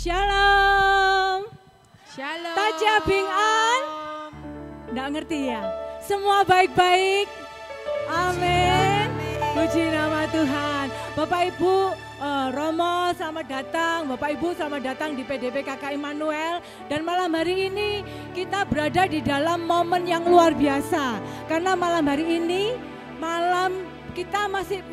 Shalom. Shalom. Taja Bing An. Nggak ngerti ya? Semua baik-baik. Amin. Puji nama Tuhan. Bapak Ibu, Romo selamat datang. Bapak Ibu selamat datang di PDP KK Immanuel. Dan malam hari ini kita berada di dalam momen yang luar biasa. Karena malam hari ini, kita masih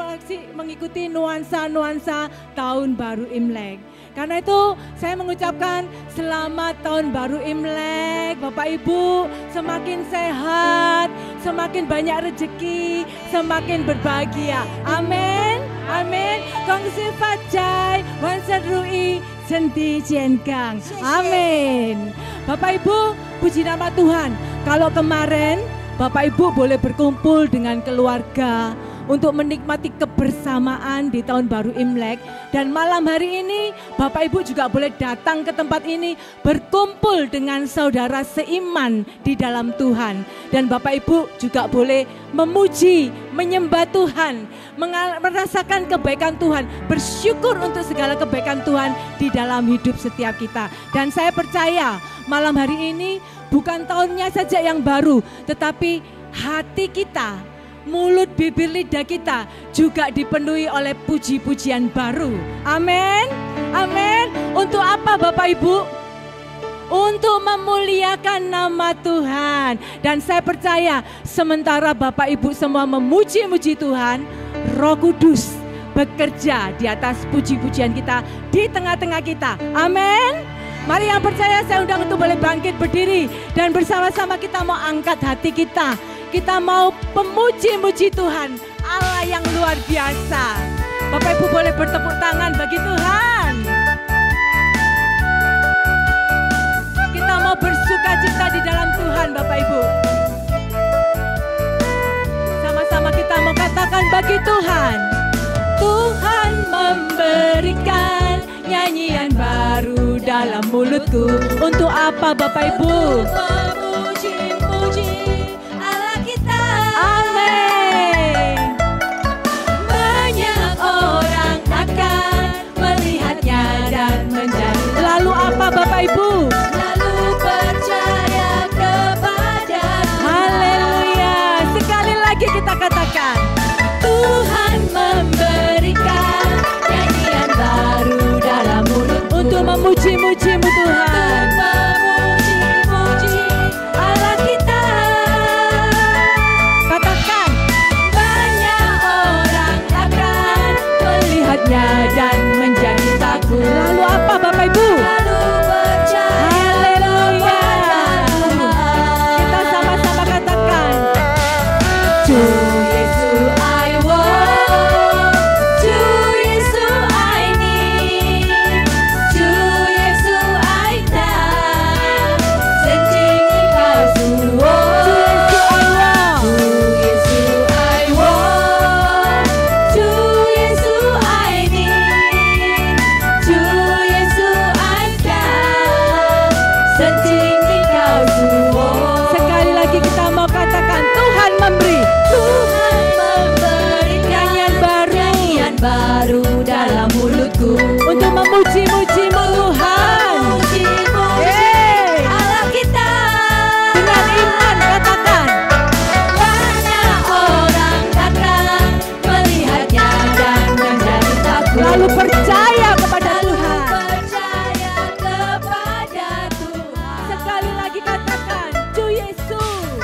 mengikuti nuansa-nuansa tahun baru Imlek. Karena itu saya mengucapkan selamat tahun baru Imlek. Bapak Ibu semakin sehat, semakin banyak rezeki, semakin berbahagia. Amin. Amin. Kongsi Fajai, Wansan Rui, Senti Jienkang. Amin. Bapak Ibu, puji nama Tuhan. Kalau kemarin Bapak Ibu boleh berkumpul dengan keluarga untuk menikmati kebersamaan di tahun baru Imlek. Dan malam hari ini Bapak Ibu juga boleh datang ke tempat ini berkumpul dengan saudara seiman di dalam Tuhan. Dan Bapak Ibu juga boleh memuji, menyembah Tuhan, merasakan kebaikan Tuhan, bersyukur untuk segala kebaikan Tuhan di dalam hidup setiap kita. Dan saya percaya malam hari ini bukan tahunnya saja yang baru, tetapi hati kita, mulut, bibir, lidah kita juga dipenuhi oleh puji-pujian baru. Amin. Amin. Untuk apa Bapak Ibu? Untuk memuliakan nama Tuhan. Dan saya percaya sementara Bapak Ibu semua memuji-muji Tuhan, Roh Kudus bekerja di atas puji-pujian kita, di tengah-tengah kita. Amin. Mari yang percaya saya undang untuk boleh bangkit berdiri. Dan bersama-sama kita mau angkat hati kita. Kita mau memuji-muji Tuhan, Allah yang luar biasa. Bapak Ibu boleh bertepuk tangan bagi Tuhan. Kita mau bersukacita di dalam Tuhan Bapak Ibu. Sama-sama kita mau katakan bagi Tuhan. Tuhan memberikan nyanyian baru dalam mulutku. Untuk apa Bapak Ibu? Memuji-muji Amin. Banyak orang akan melihatnya dan menjadi. Lalu apa Bapak Ibu? Lalu percaya kepada. Haleluya. Sekali lagi kita katakan, Tuhan memberikan nyanyian baru dalam mulut untuk memuji-muji-Mu Tuhan. Memuji-muji Allah kita. Dan menjadi takut. Lalu apa Bapak Ibu? Lalu percaya. Haleluya. Kita sama-sama katakan, To Yesus I want, To Yesus I need, To Yesus I love, searching Engkau semua. To Yesus I want, To Yesus I need, To Yesus I love, searching Engkau semua. Sekali lagi kita mau katakan, Tuhan memberi nyanyian baru dalam mulutku untuk memuji-muji-Mu Tuhan. Memuji-muji Allah kita. Dengan iman katakan, banyak orang datang melihatnya dan menjadi takut. Lalu percaya kepada Tuhan. Percaya kepada Tuhan. Sekali lagi katakan, To Yesus.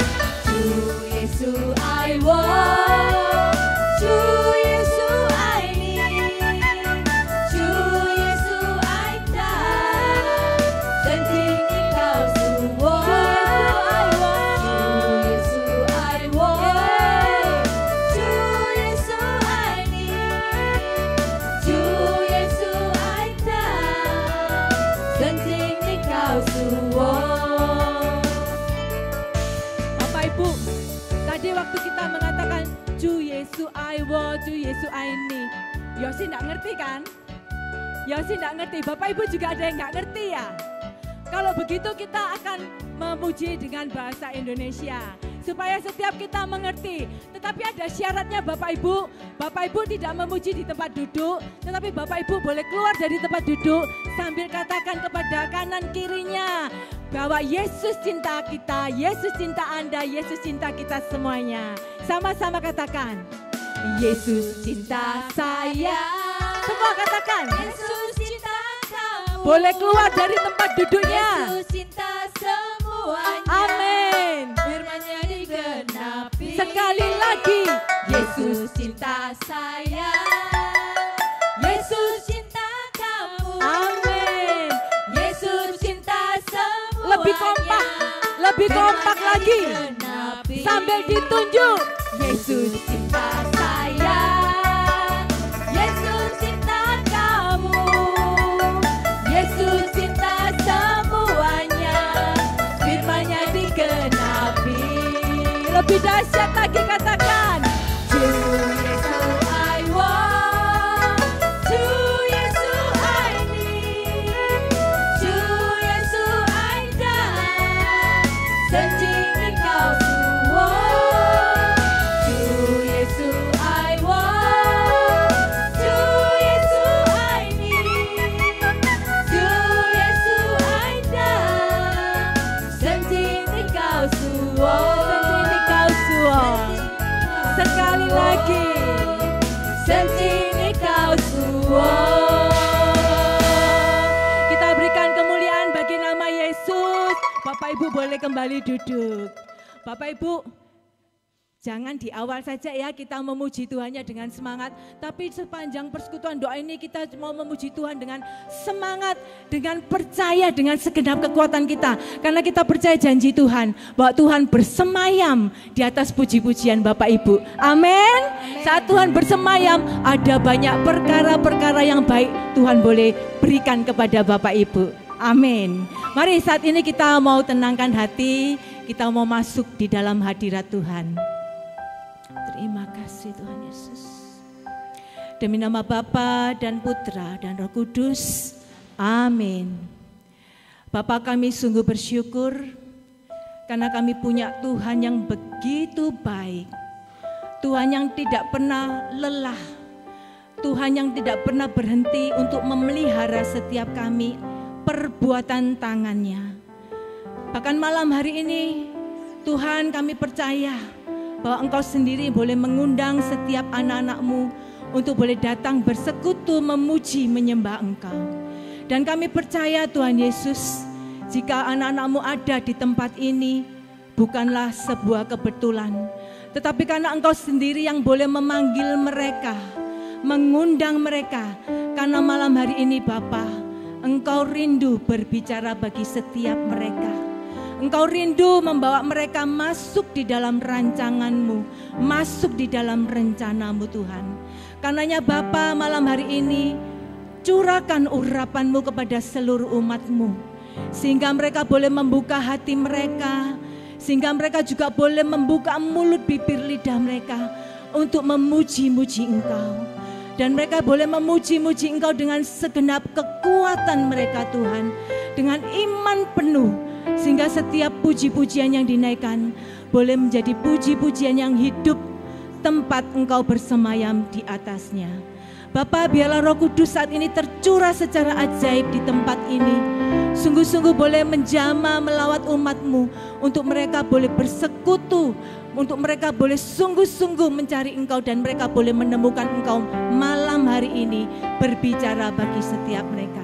To Yesus I want, To Yesus I need, To Yesus I love, searching Engkau semua. To Yesus I want, To Yesus I need, To Yesus I love, searching Engkau semua. Bapak Ibu, tadi waktu kita mengatakan To Yesus I want, To Yesus I need, Yosi enggak ngerti kan? Yosi enggak ngerti, Bapak Ibu juga ada yang enggak ngerti ya? Kalau begitu kita akan memuji dengan bahasa Indonesia. supaya setiap kita mengerti. Tetapi ada syaratnya Bapak Ibu. Bapak Ibu tidak memuji di tempat duduk, tetapi Bapak Ibu boleh keluar dari tempat duduk sambil katakan kepada kanan kirinya bahwa Yesus cinta kita, Yesus cinta Anda, Yesus cinta kita semuanya. Sama-sama katakan, Yesus cinta saya. Semua katakan, Yesus cinta kamu. Boleh keluar dari tempat duduknya. Yesus cinta semuanya. Amin. Firman-Nya digenapi. Sekali lagi, Yesus cinta saya. Yesus cinta kamu. amin. Yesus cinta semuanya. Lebih kompak lagi. Digenapi. Sambil ditunjuk, Yesus cinta saya. Yesus cinta kamu. Yesus cinta semuanya. Firman-Nya digenapi. lebih dahsyat lagi katakan, To Yesus I want, to Yesus I need, to Yesus I die, searching Engkau semua. To Yesus I want, to Yesus I need, to Yesus I die, searching Engkau semua. sekali lagi, Sentini kau semua. kita berikan kemuliaan bagi nama Yesus. Bapak Ibu boleh kembali duduk. Bapak Ibu, jangan di awal saja ya kita memuji Tuhannya dengan semangat. Tapi sepanjang persekutuan doa ini kita mau memuji Tuhan dengan semangat, dengan percaya, dengan segenap kekuatan kita. Karena kita percaya janji Tuhan, bahwa Tuhan bersemayam di atas puji-pujian Bapak Ibu. Amin. Saat Tuhan bersemayam, ada banyak perkara-perkara yang baik Tuhan boleh berikan kepada Bapak Ibu. Amin. Mari saat ini kita mau tenangkan hati, kita mau masuk di dalam hadirat Tuhan. Terima kasih Tuhan Yesus. Demi nama Bapa dan Putra dan Roh Kudus. Amin. Bapa, kami sungguh bersyukur karena kami punya Tuhan yang begitu baik. Tuhan yang tidak pernah lelah. Tuhan yang tidak pernah berhenti untuk memelihara setiap kami, perbuatan tangannya. Bahkan malam hari ini Tuhan, kami percaya bahwa Engkau sendiri boleh mengundang setiap anak-anak-Mu untuk boleh datang bersekutu memuji menyembah Engkau. Dan kami percaya Tuhan Yesus, jika anak-anak-Mu ada di tempat ini bukanlah sebuah kebetulan, tetapi karena Engkau sendiri yang boleh memanggil mereka, mengundang mereka. Karena malam hari ini Bapa, Engkau rindu berbicara bagi setiap mereka. Engkau rindu membawa mereka masuk di dalam rancangan-Mu, masuk di dalam rencana-Mu Tuhan. Karenanya Bapa, malam hari ini curahkan urapan-Mu kepada seluruh umat-Mu, sehingga mereka boleh membuka hati mereka, sehingga mereka juga boleh membuka mulut bibir lidah mereka untuk memuji-muji Engkau. Dan mereka boleh memuji-muji Engkau dengan segenap kekuatan mereka Tuhan, dengan iman penuh, sehingga setiap puji-pujian yang dinaikkan boleh menjadi puji-pujian yang hidup, tempat Engkau bersemayam di atasnya. Bapa, biarlah Roh Kudus saat ini tercurah secara ajaib di tempat ini. Sungguh-sungguh boleh menjamah melawat umat-Mu, untuk mereka boleh bersekutu, untuk mereka boleh sungguh-sungguh mencari Engkau, dan mereka boleh menemukan Engkau malam hari ini berbicara bagi setiap mereka.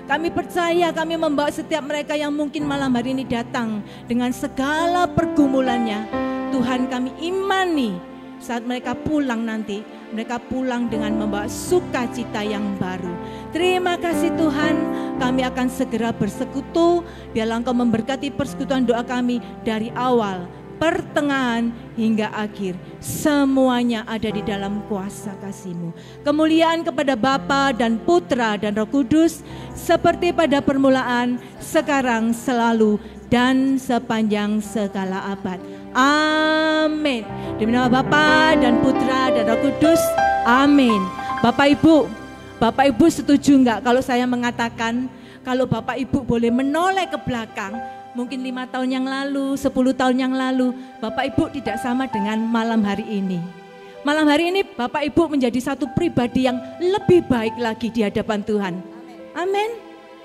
Kami percaya kami membawa setiap mereka yang mungkin malam hari ini datang dengan segala pergumulannya. Tuhan, kami imani saat mereka pulang nanti, mereka pulang dengan membawa sukacita yang baru. Terima kasih Tuhan, kami akan segera bersekutu. Biarlah Engkau memberkati persekutuan doa kami dari awal, pertengahan hingga akhir. Semuanya ada di dalam kuasa kasih-Mu. Kemuliaan kepada Bapa dan Putra dan Roh Kudus, seperti pada permulaan, sekarang, selalu, dan sepanjang segala abad. Amin. Demi nama Bapa dan Putra dan Roh Kudus. Amin. Bapak Ibu setuju enggak kalau saya mengatakan kalau Bapak Ibu boleh menoleh ke belakang, Mungkin 5 tahun yang lalu, 10 tahun yang lalu, Bapak Ibu tidak sama dengan malam hari ini. Malam hari ini Bapak Ibu menjadi satu pribadi yang lebih baik lagi di hadapan Tuhan. Amin,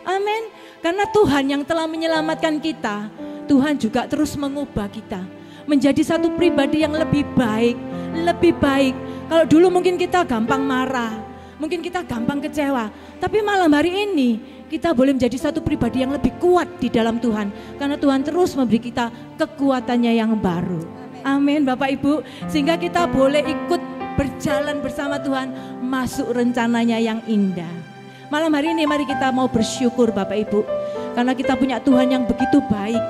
amin. Karena Tuhan yang telah menyelamatkan kita, Tuhan juga terus mengubah kita menjadi satu pribadi yang lebih baik, lebih baik. Kalau dulu mungkin kita gampang marah, mungkin kita gampang kecewa, tapi malam hari ini kita boleh menjadi satu pribadi yang lebih kuat di dalam Tuhan. Karena Tuhan terus memberi kita kekuatannya yang baru. Amin Bapak Ibu. Sehingga kita boleh ikut berjalan bersama Tuhan masuk rencananya yang indah. Malam hari ini mari kita mau bersyukur Bapak Ibu. Karena kita punya Tuhan yang begitu baik.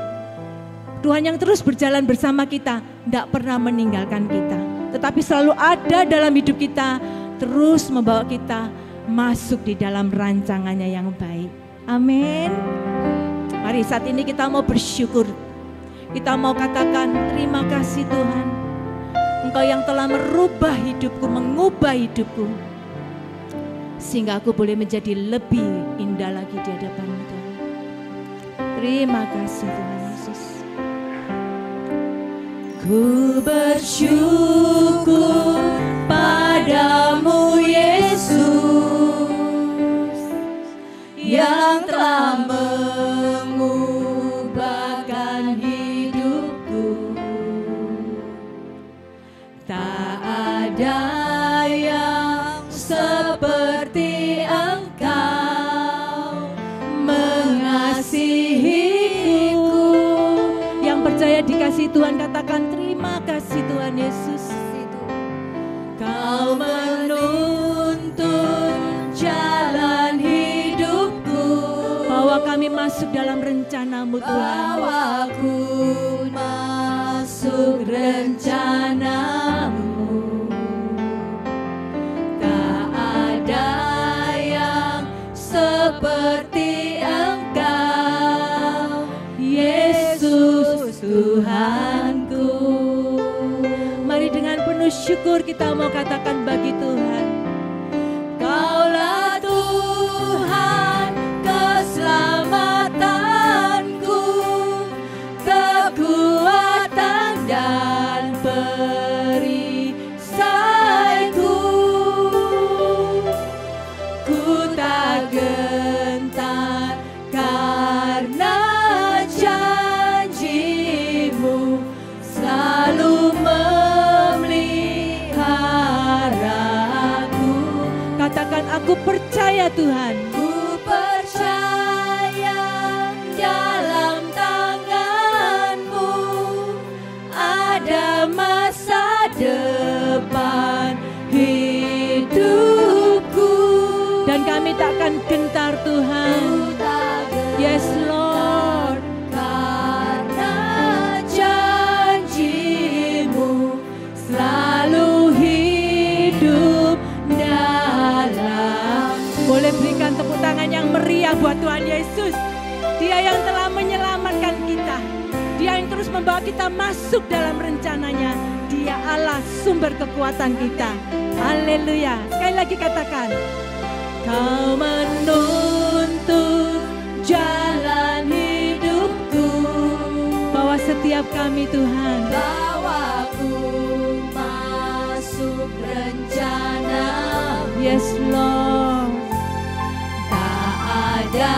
Tuhan yang terus berjalan bersama kita, tidak pernah meninggalkan kita. Tetapi selalu ada dalam hidup kita, terus membawa kita masuk di dalam rancangannya yang baik. Amin. Mari saat ini kita mau bersyukur. Kita mau katakan terima kasih Tuhan. Engkau yang telah merubah hidupku, mengubah hidupku. Sehingga aku boleh menjadi lebih indah lagi di hadapan Tuhan. Terima kasih Tuhan Yesus. Ku bersyukur padamu Yesus yang telah mengubahkan hidupku. Tak ada yang seperti Engkau mengasihiku. Yang percaya dikasih Tuhan katakan terima kasih Tuhan Yesus. Kau menuntun jalan hidupku, bawa kami masuk dalam rencana-Mu Tuhan. bawa ku masuk rencana-Mu. Tak ada yang seperti Engkau, Yesus Tuhanku. Mari dengan penuh syukur kita mau katakan bagi Tuhan. Kaulah Tuhan keselamatanku, kekuatan dan perisaiku. Ku tak gentar karena janji-Mu selalu memeliharaku. Katakan aku percaya Tuhan. Ku percaya dalam tangan-Mu ada masa depan hidupku. Dan kami takkan gentar Tuhan. Ku tak Yes Lord. karena janji-Mu selalu hidup dalam. Boleh berikan tepuk tangan yang meriah buat Tuhan Yesus. Dia yang telah menyelamatkan kita. Dia yang terus membawa kita masuk dalam rencananya. Dia Allah sumber kekuatan kita. Haleluya. Sekali lagi katakan. Kau menuntun jalan hidupku. Bawa setiap kami Tuhan. Bawa ku masuk rencana-Mu. Yes Lord. Tak ada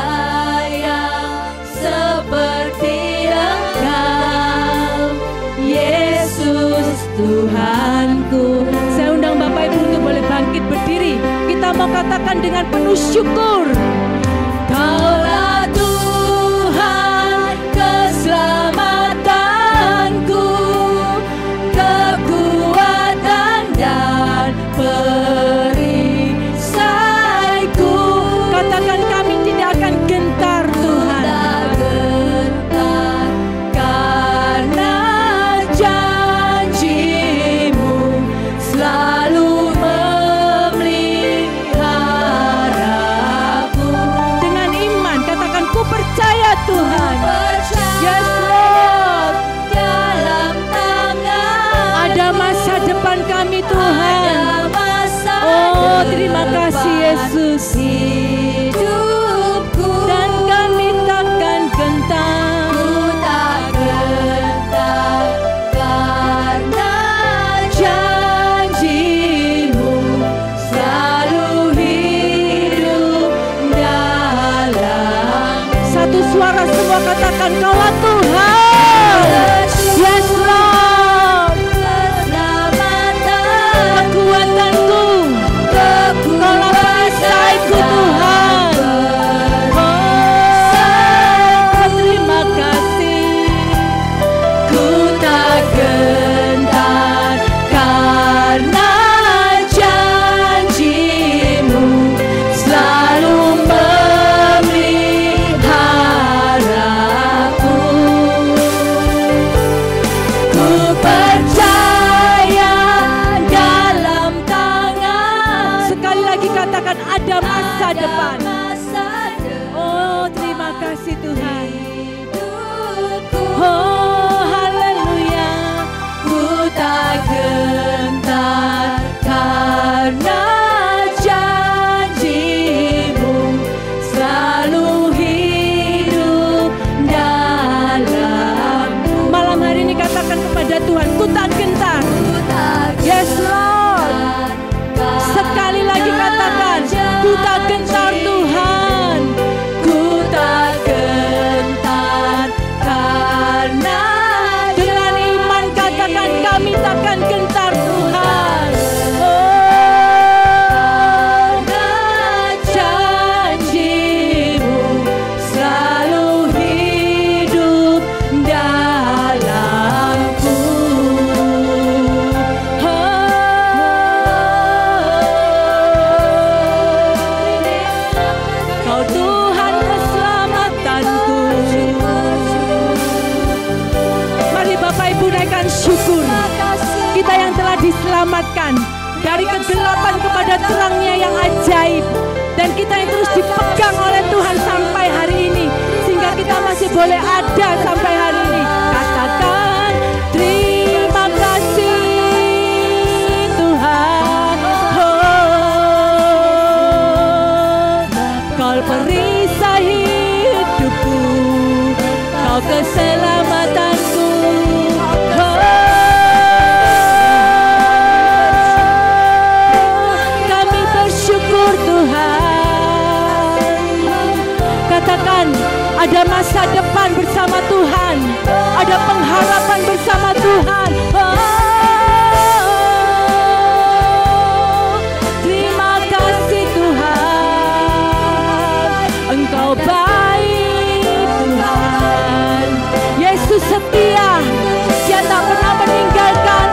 yang seperti Engkau, Yesus Tuhanku. Saya undang Bapak Ibu untuk boleh bangkit berdiri. Kita mau katakan dengan penuh syukur. Kaulah Tuhan keselamatanku, kekuatan dan perisaiku. Katakan kami tidak akan gentar Tuhan. Tak gentar karena janji-Mu selalu memeliharaku. Dengan iman katakan ku percaya Tuhan. Percaya Yes Lord. dalam tangan Ada masa depan kami Tuhan. ada masa Oh terima kasih depan Yesus. hidupku. Dan kami takkan gentar. Ku suara semua katakan Kaulah Tuhan. Yes Lord. Kekuatanku, Kaulah perisaiku Tuhan. Oh, terima kasih. Ku tak gentar karena janji-Mu selalu memeliharaku. Ku percaya dalam tangan. Sekali lagi katakan ada masa depan. Masa Oh, terima kasih Tuhan. hidupku. Oh, haleluya. Ku tak gentar karena janji-Mu selalu hidup dalamku. Malam hari ini katakan kepada Tuhan, ku tak gentar. Ku tak Yes Lord. gentar Sekali lagi katakan, ku tak gentar Tuhan. Ku tak gentar karena Dengan iman katakan kami takkan gentar Tuhan. Oh, janji-Mu selalu hidup dalamku. Kau Tuhan keselamatanku. Mari Bapak Ibu naikkan syukur. Kita yang telah diselamatkan dari kegelapan kepada terangnya yang ajaib. Dan kita yang terus dipegang oleh Tuhan sampai hari ini. Sehingga kita masih boleh ada sampai hari ini. Katakan terima kasih Tuhan. Oh, Kau perisai hidupku, Kau keselamatanku. Kami bersyukur Tuhan. Katakan ada masa depan bersama Tuhan, ada pengharapan bersama Tuhan. Terima kasih Tuhan, Engkau baik Tuhan. Yesus setia, Dia tak pernah meninggalkan.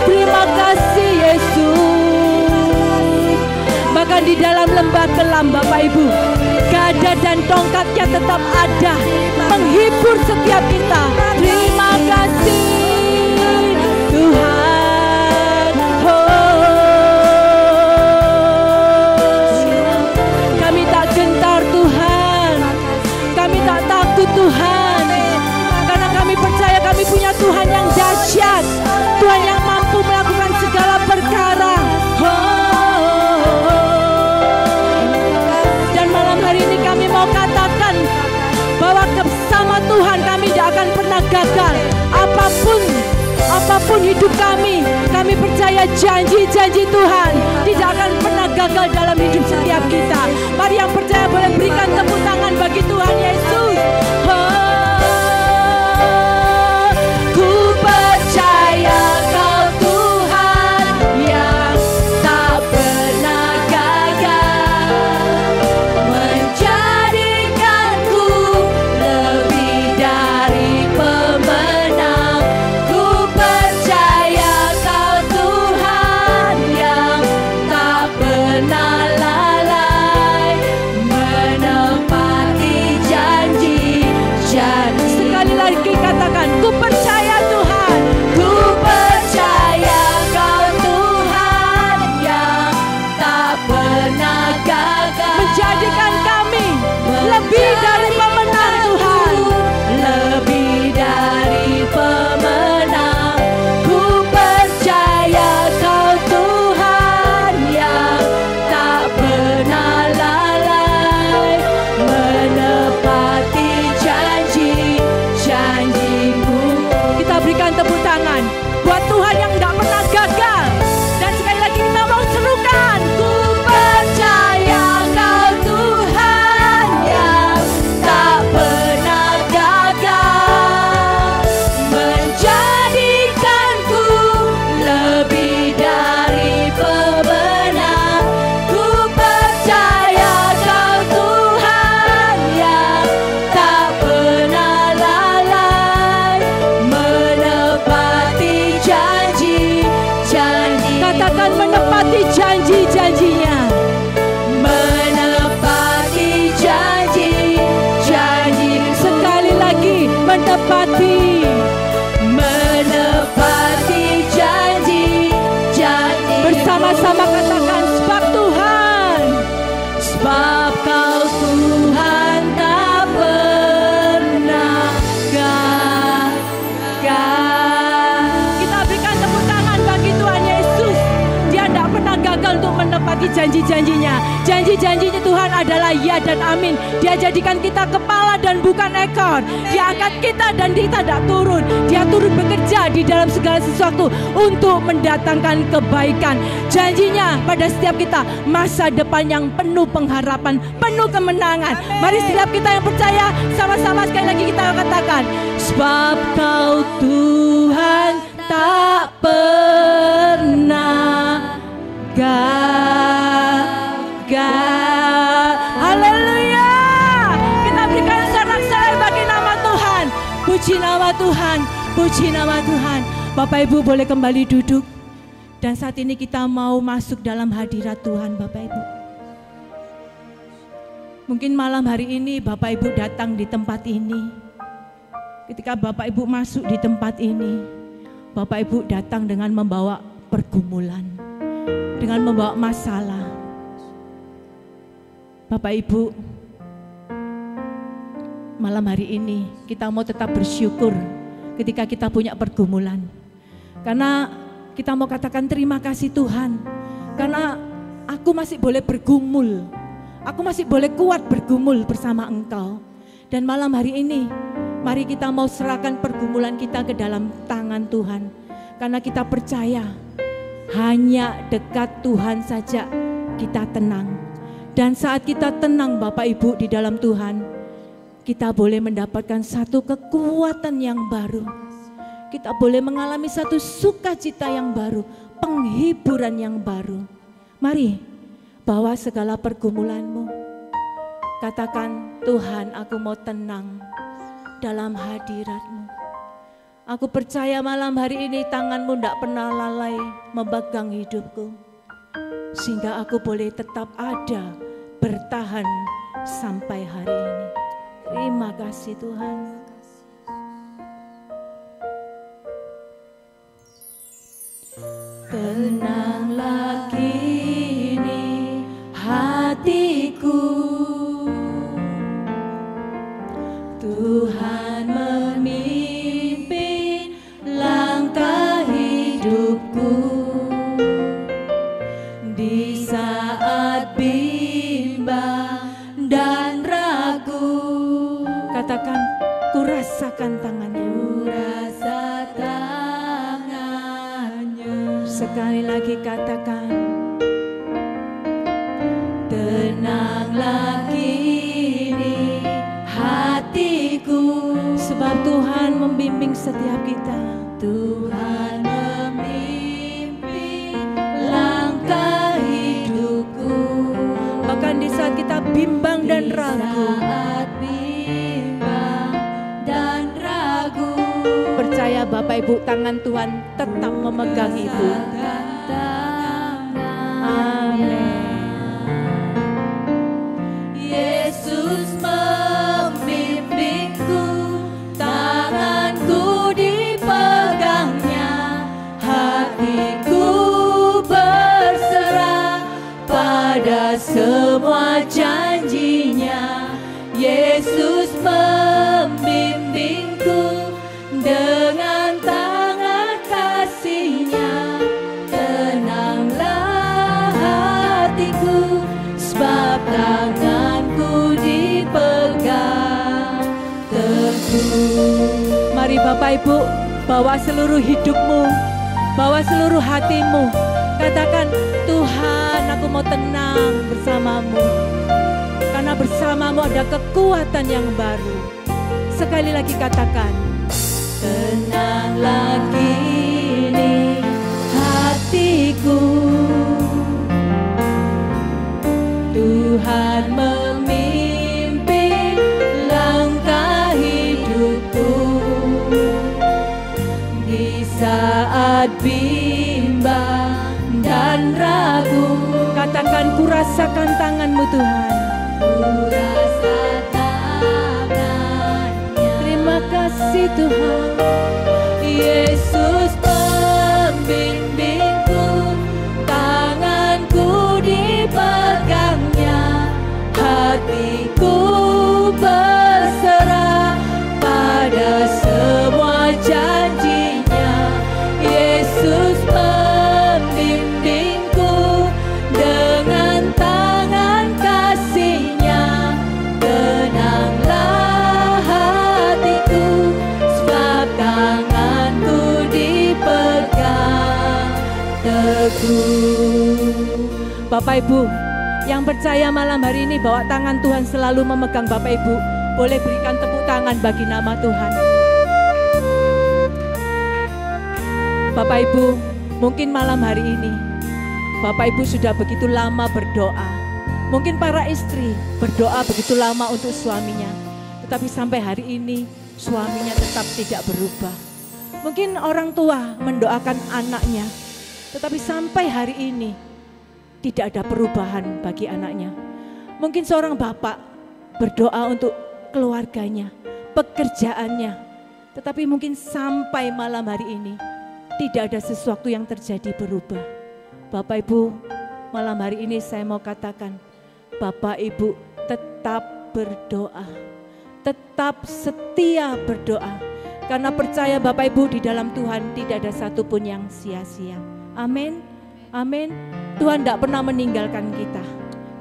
Terima kasih Yesus. Bahkan di dalam lembah kelam Bapak Ibu, gada dan tongkatnya tetap ada, menghibur setiap kita. Terima kasih Tuhan. Kami tak gentar Tuhan, kami tak takut Tuhan, karena kami percaya kami punya Tuhan yang dahsyat, Tuhan yang mampu melakukan segala perkara. Dan malam hari ini kami mau katakan bahwa bersama Tuhan kami tidak akan pernah gagal. Apapun hidup kami percaya janji-janji Tuhan tidak akan pernah gagal dalam hidup setiap kita. Mari yang percaya boleh berikan tepuk tangan bagi Tuhan Yesus. Ku percaya Kau Tuhan yang tak pernah gagal, menjadikanku lebih dari pemenang. Ku percaya Kau Tuhan yang tak pernah lalai. menepati janji bersama-sama katakan sebab Tuhan, sebab Kau Tuhan tak pernah gagal. Kita berikan tepuk tangan bagi Tuhan Yesus. Dia tidak pernah gagal untuk menepati janji-janjinya. Janji-janjinya Tuhan adalah ya dan amin. Dia jadikan kita kepala dan bukan ekor. Dia angkat kita dan kita tidak turun. Dia turut bekerja di dalam segala sesuatu untuk mendatangkan kebaikan. Janjinya pada setiap kita masa depan yang penuh pengharapan, penuh kemenangan. Mari setiap kita yang percaya sama-sama sekali lagi kita katakan, sebab Kau Tuhan tak pernah gagal. Haleluya. Kita berikan sorak-sorai bagi nama Tuhan. Puji nama Tuhan, puji nama Tuhan. Bapak Ibu boleh kembali duduk. Dan saat ini kita mau masuk dalam hadirat Tuhan, Bapak Ibu. Mungkin malam hari ini Bapak Ibu datang di tempat ini. Ketika Bapak Ibu masuk di tempat ini, Bapak Ibu datang dengan membawa pergumulan, dengan membawa masalah. Bapak Ibu, malam hari ini kita mau tetap bersyukur ketika kita punya pergumulan. Karena kita mau katakan terima kasih Tuhan, karena aku masih boleh bergumul, aku masih boleh kuat bergumul bersama Engkau. Dan malam hari ini, mari kita mau serahkan pergumulan kita ke dalam tangan Tuhan. Karena kita percaya, hanya dekat Tuhan saja kita tenang. Dan saat kita tenang Bapak Ibu di dalam Tuhan, kita boleh mendapatkan satu kekuatan yang baru. Kita boleh mengalami satu sukacita yang baru, penghiburan yang baru. Mari, bawa segala pergumulanmu. Katakan, Tuhan, aku mau tenang dalam hadirat-Mu. Aku percaya malam hari ini tangan-Mu tidak pernah lalai memegang hidupku. Sehingga aku boleh tetap ada, bertahan sampai hari ini. Terima kasih Tuhan. Tenanglah kini hatiku, Tuhan memimpin langkah hidupku. Di saat bimbang dan ragu, katakan, ku rasakan tangannya. Ku rasa tangannya. Sekali lagi katakan, tenanglah kini hatiku, sebab Tuhan membimbing setiap kita. Tuhan memimpin langkah hidupku. Bahkan di saat kita bimbang dan ragu, saat bimbang dan ragu, percaya Bapak Ibu, tangan Tuhan tetap memegang Ibu. Amin. Yesus membimbingku, tanganku dipegangnya, hatiku berserah pada semua janjinya. Yesus membimbingku dengan tangan kasih-Nya. Tenanglah hatiku, sebab tanganku dipegang teguh. Mari Bapak Ibu, bawa seluruh hidupmu, bawa seluruh hatimu. Katakan, Tuhan, aku mau tenang bersamamu. Karena bersamamu ada kekuatan yang baru. Sekali lagi katakan, tenanglah kini hatiku, Tuhan memimpin langkah hidupku. Di saat bimbang dan ragu, katakan, ku rasakan tangan-Mu Tuhan. ku rasa tangannya. Terima kasih kasih Tuhan. Yesus pembimbingku, tanganku dipegangnya, hatiku berserah pada semua janjinya. Yesus pembimbingku, dengan tangan kasih-Nya tenanglah hatiku, sebab tanganku dipegang teguh. Bapak Ibu yang percaya malam hari ini bahwa tangan Tuhan selalu memegang Bapak Ibu, boleh berikan tepuk tangan bagi nama Tuhan. Bapak Ibu, mungkin malam hari ini Bapak Ibu sudah begitu lama berdoa. Mungkin para istri berdoa begitu lama untuk suaminya, tetapi sampai hari ini suaminya tetap tidak berubah. Mungkin orang tua mendoakan anaknya, tetapi sampai hari ini tidak ada perubahan bagi anaknya. Mungkin seorang bapak berdoa untuk keluarganya, pekerjaannya, tetapi mungkin sampai malam hari ini tidak ada sesuatu yang terjadi berubah. Bapak Ibu, malam hari ini saya mau katakan, Bapak Ibu tetap berdoa, tetap setia berdoa, karena percaya Bapak Ibu di dalam Tuhan tidak ada satupun yang sia-sia. Amin, amin. Tuhan tidak pernah meninggalkan kita.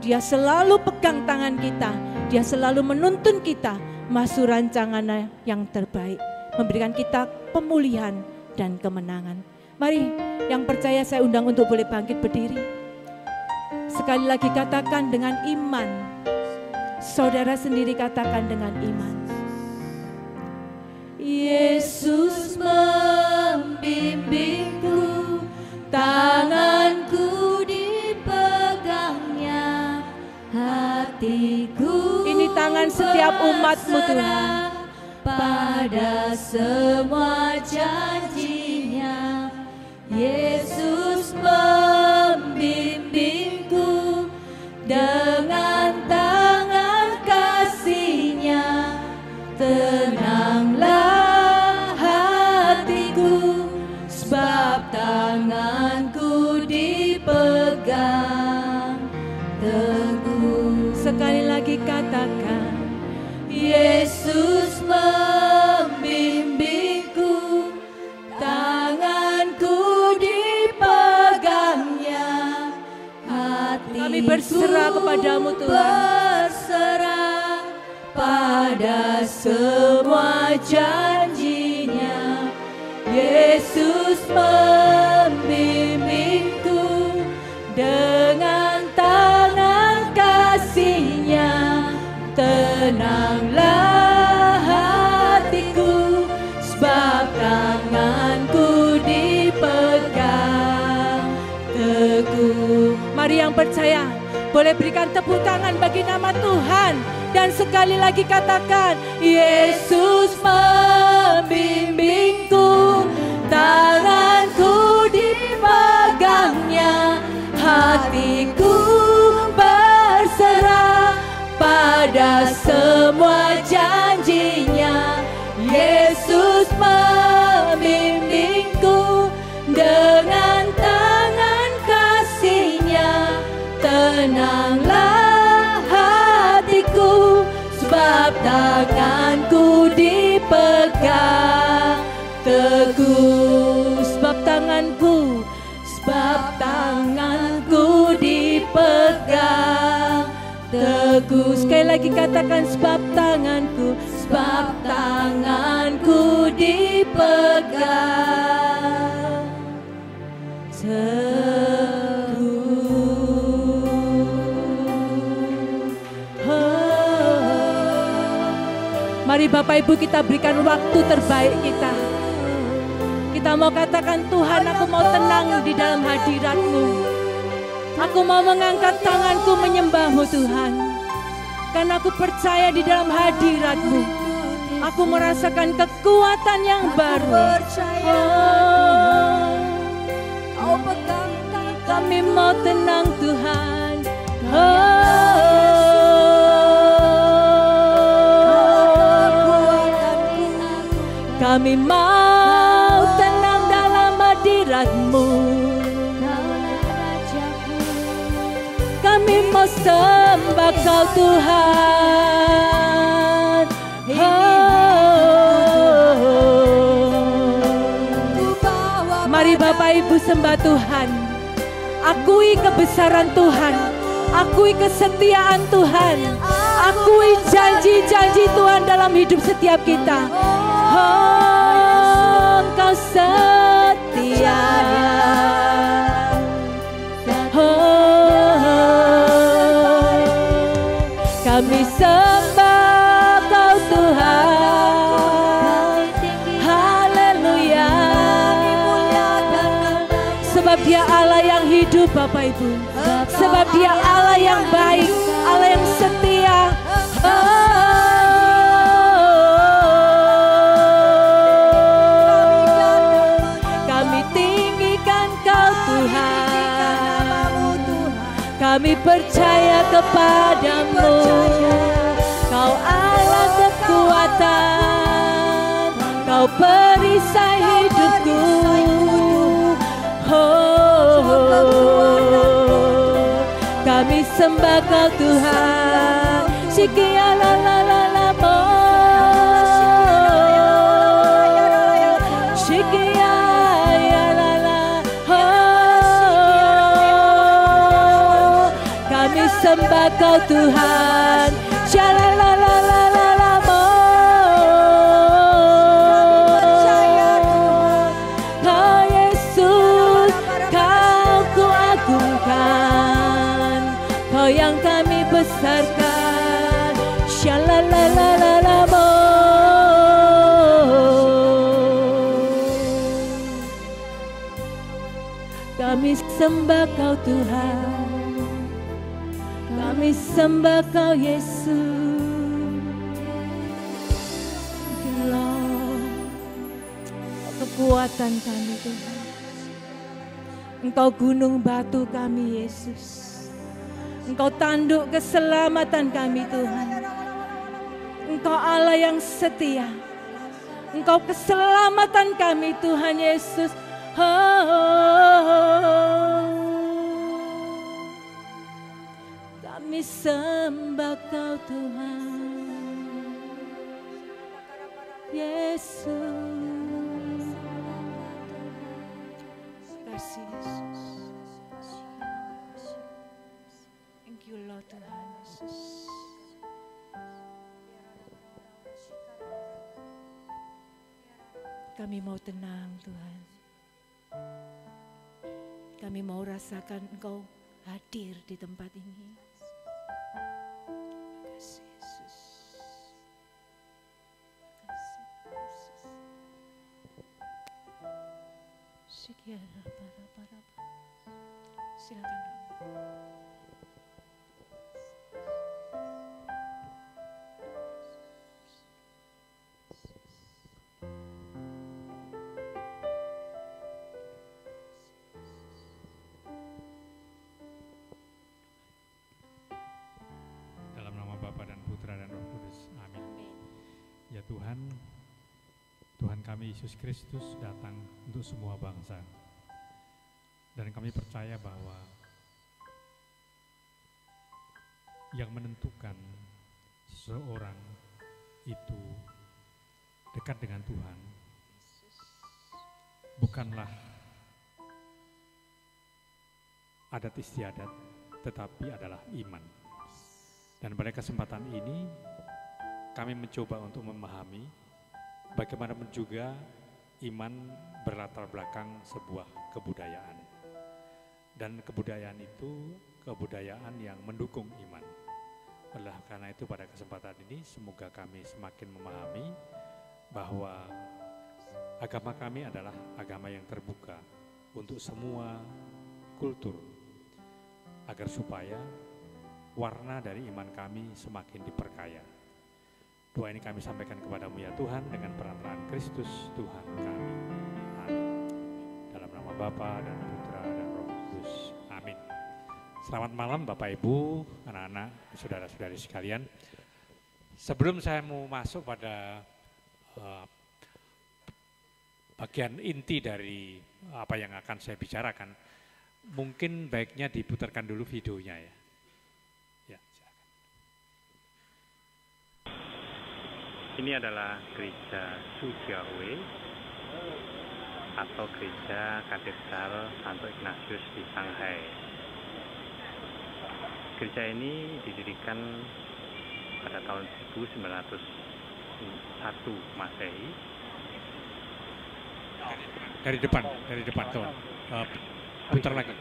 Dia selalu pegang tangan kita, Dia selalu menuntun kita masuk rancangannya yang terbaik, memberikan kita pemulihan dan kemenangan. Mari yang percaya saya undang untuk boleh bangkit berdiri. Sekali lagi katakan dengan iman. Saudara sendiri katakan dengan iman. Yesus membimbingku, tanganku dipegangnya, hatiku ini tangan setiap umat-Mu Tuhan, pada semua janji-Nya. Yesus membimbingku, dengan tangan kasih-Nya tenanglah hatiku, sebab tanganku dipegang teguh. Sekali lagi katakan, Yesus membimbingku, tanganku dipegangnya, hatiku kami berserah kepadamu Tuhan, berserah pada semua janji-Nya. Yesus membimbingku, dengan tangan kasih-Nya tenanglah hatiku, sebab tanganku dipegang teguh. Mari yang percaya boleh berikan tepuk tangan bagi nama Tuhan, dan sekali lagi katakan, Yesus membimbingku, tanganku dipegangnya, hatiku berserah pada semua janji-Nya. Yesus membimbingku, dengan tangan kasih-Nya tenanglah hatiku, sebab tanganku dipegang teguh. sebab tanganku dipegang teguh. Sekali lagi katakan, sebab tanganku dipegang teguh. Mari Bapak Ibu kita berikan waktu terbaik kita. Kita mau katakan, Tuhan aku mau tenang di dalam hadirat-Mu. Aku mau mengangkat tanganku menyembah-Mu Tuhan. Karena aku percaya di dalam hadirat-Mu, aku merasakan kekuatan yang baru. Kau pegang Kami mau tenang Tuhan. Kami mau tenang dalam hadirat-Mu. Kami mau sembah Kau Tuhan. Mari Bapak Ibu sembah Tuhan. Akui kebesaran Tuhan. Akui kesetiaan Tuhan. Akui janji-janji Tuhan dalam hidup setiap kita. Engkau setia. Kami sembah Kau Tuhan. Haleluya. Sebab Dia Allah yang hidup Bapak Ibu. Sebab Dia Allah yang baik, Allah yang setia. Kami tinggikan Kau Tuhan. Kami percaya kepada-Mu. Kau Allah kekuatan. Kau perisai hidupku. Kami sembah Kau Tuhan. Sikia la la la la mo. Sikia ya la la ho. Kami sembah Kau Tuhan. Shala la la la la la mo. Oh Yesus, Kau kuagungkan. Kau yang kami besarkan. Shalalalalamo. Kami sembah Kau Tuhan. Kami sembah Kau Yesus. Kekuatan kami Tuhan. Engkau gunung batu kami Yesus. Engkau tanduk keselamatan kami Tuhan. Engkau Allah yang setia. Engkau keselamatan kami Tuhan Yesus. Kami sembah Kau Tuhan. Yesus. Kasih Yesus. Thank you Lord Tuhan Yesus. Kami mau tenang Tuhan. Kami mau rasakan Engkau hadir di tempat ini. Kasih Yesus. Kasih Yesus. Sikiara para. Silakan. Ya Tuhan, Tuhan kami Yesus Kristus datang untuk semua bangsa. Dan kami percaya bahwa yang menentukan seseorang itu dekat dengan Tuhan bukanlah adat istiadat, tetapi adalah iman. Dan pada kesempatan ini kami mencoba untuk memahami bagaimanapun juga iman berlatar belakang sebuah kebudayaan. Dan kebudayaan itu kebudayaan yang mendukung iman. Oleh karena itu pada kesempatan ini semoga kami semakin memahami bahwa agama kami adalah agama yang terbuka untuk semua kultur, agar supaya warna dari iman kami semakin diperkaya. Doa ini kami sampaikan kepadamu ya Tuhan dengan peran-peran Kristus Tuhan kami. Amin. Dalam nama Bapa dan Putra dan Roh Kudus. Amin. Selamat malam Bapak Ibu, anak-anak, saudara-saudari sekalian. Sebelum saya mau masuk pada bagian inti dari apa yang akan saya bicarakan, mungkin baiknya diputarkan dulu videonya ya. Ya, silakan. Ini adalah gereja Sujiawe atau gereja Katedral Santo Ignatius di Shanghai. Gereja ini didirikan pada tahun 1901 Masehi. Dari depan tuh. Putar lagi.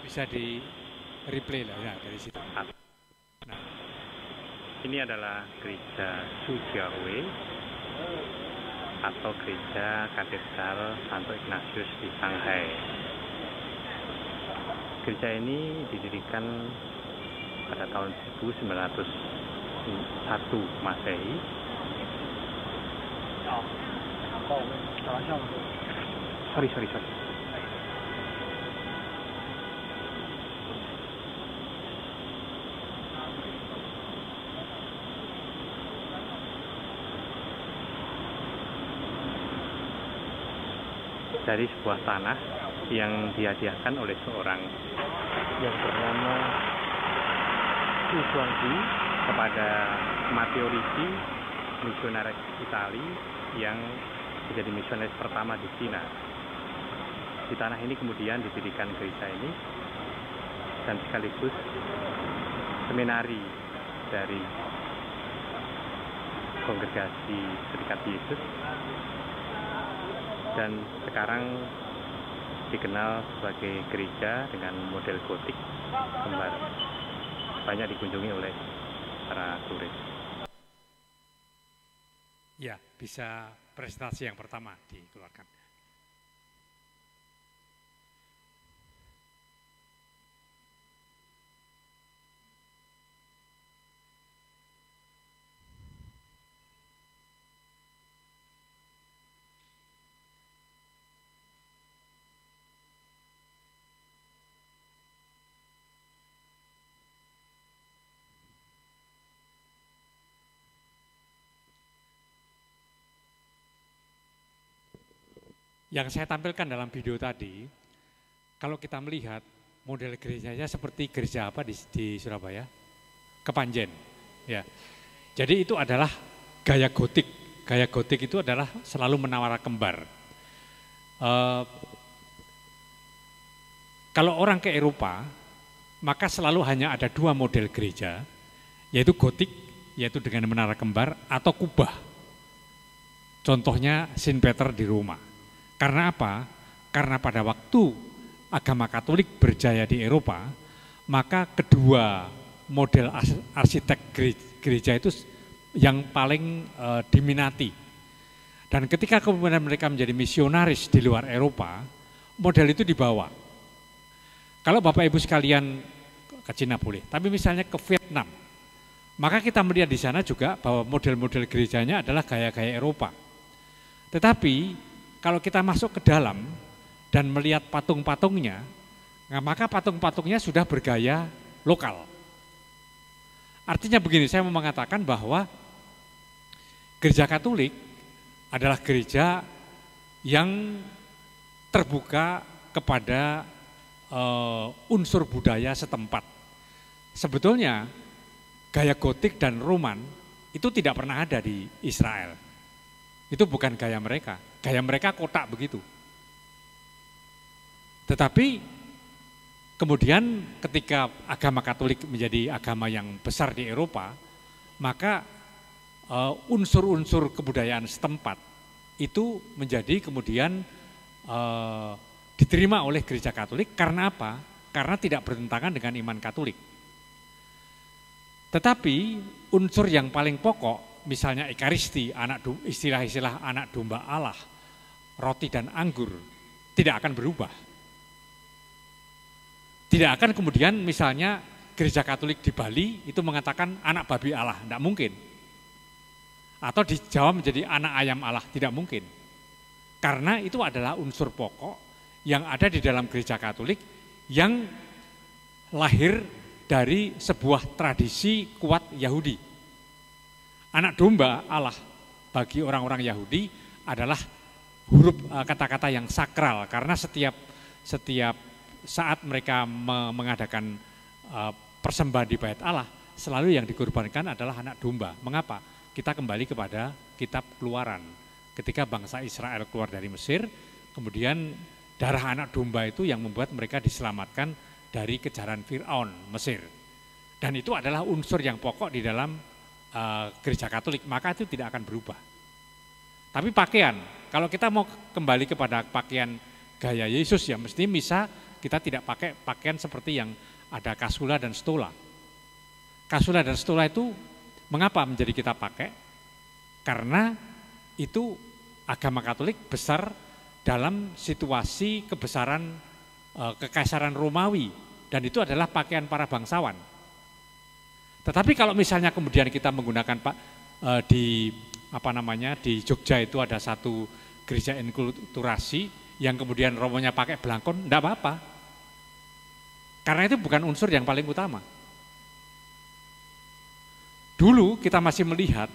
Bisa di replay lah ya dari situ. Nah, ini adalah gereja Sujiawe atau gereja Katedral Santo Ignatius di Shanghai. Gereja ini didirikan pada tahun 1901 Masehi. Sorry. Dari sebuah tanah yang dihadiahkan oleh seorang yang bernama Xu Shuangzi kepada Matteo Ricci, misionaris Itali yang menjadi misionaris pertama di Cina. Di tanah ini kemudian didirikan gereja ini dan sekaligus seminari dari Kongregasi Serikat Yesus, dan sekarang dikenal sebagai gereja dengan model gotik kembar, banyak dikunjungi oleh para turis. Ya, bisa presentasi yang pertama dikeluarkan. Yang saya tampilkan dalam video tadi, kalau kita melihat model gerejanya seperti gereja apa di Surabaya? Kepanjen. Ya. Jadi itu adalah gaya gotik. Gaya gotik itu adalah selalu menawar kembar. Kalau orang ke Eropa, maka selalu hanya ada dua model gereja, yaitu gotik, yaitu dengan menara kembar, atau kubah. Contohnya Saint Peter di Roma. Karena apa? Karena pada waktu agama Katolik berjaya di Eropa, maka kedua model arsitek gereja itu yang paling diminati. Dan ketika kemudian mereka menjadi misionaris di luar Eropa, model itu dibawa. Kalau Bapak Ibu sekalian ke Cina boleh, tapi misalnya ke Vietnam, maka kita melihat di sana juga bahwa model-model gerejanya adalah gaya-gaya Eropa. Tetapi kalau kita masuk ke dalam dan melihat patung-patungnya, maka patung-patungnya sudah bergaya lokal. Artinya begini, saya mau mengatakan bahwa gereja Katolik adalah gereja yang terbuka kepada unsur budaya setempat. Sebetulnya gaya gotik dan Roman itu tidak pernah ada di Israel. Itu bukan gaya mereka. Gaya mereka kotak begitu. Tetapi kemudian ketika agama Katolik menjadi agama yang besar di Eropa, maka unsur-unsur kebudayaan setempat itu menjadi kemudian diterima oleh gereja Katolik. Karena apa? Karena tidak bertentangan dengan iman Katolik. Tetapi unsur yang paling pokok, misalnya Ekaristi, istilah-istilah anak domba Allah, roti dan anggur, tidak akan berubah. Tidak akan kemudian misalnya gereja Katolik di Bali itu mengatakan anak babi Allah, tidak mungkin. Atau di Jawa menjadi anak ayam Allah, tidak mungkin. Karena itu adalah unsur pokok yang ada di dalam gereja Katolik yang lahir dari sebuah tradisi kuat Yahudi. Anak domba Allah bagi orang-orang Yahudi adalah huruf kata-kata yang sakral, karena setiap saat mereka mengadakan persembahan di bait Allah, selalu yang dikorbankan adalah anak domba. Mengapa? Kita kembali kepada kitab Keluaran. Ketika bangsa Israel keluar dari Mesir, kemudian darah anak domba itu yang membuat mereka diselamatkan dari kejaran Fir'aun Mesir. Dan itu adalah unsur yang pokok di dalam gereja Katolik, maka itu tidak akan berubah. Tapi pakaian, kalau kita mau kembali kepada pakaian gaya Yesus, ya mesti bisa kita tidak pakai pakaian seperti yang ada kasula dan stola. Kasula dan stola itu mengapa menjadi kita pakai? Karena itu agama Katolik besar dalam situasi kebesaran kekaisaran Romawi, dan itu adalah pakaian para bangsawan. Tetapi kalau misalnya kemudian kita menggunakan di Jogja itu ada satu gereja inkulturasi yang kemudian romonya pakai belangkon, enggak apa-apa. Karena itu bukan unsur yang paling utama. Dulu kita masih melihat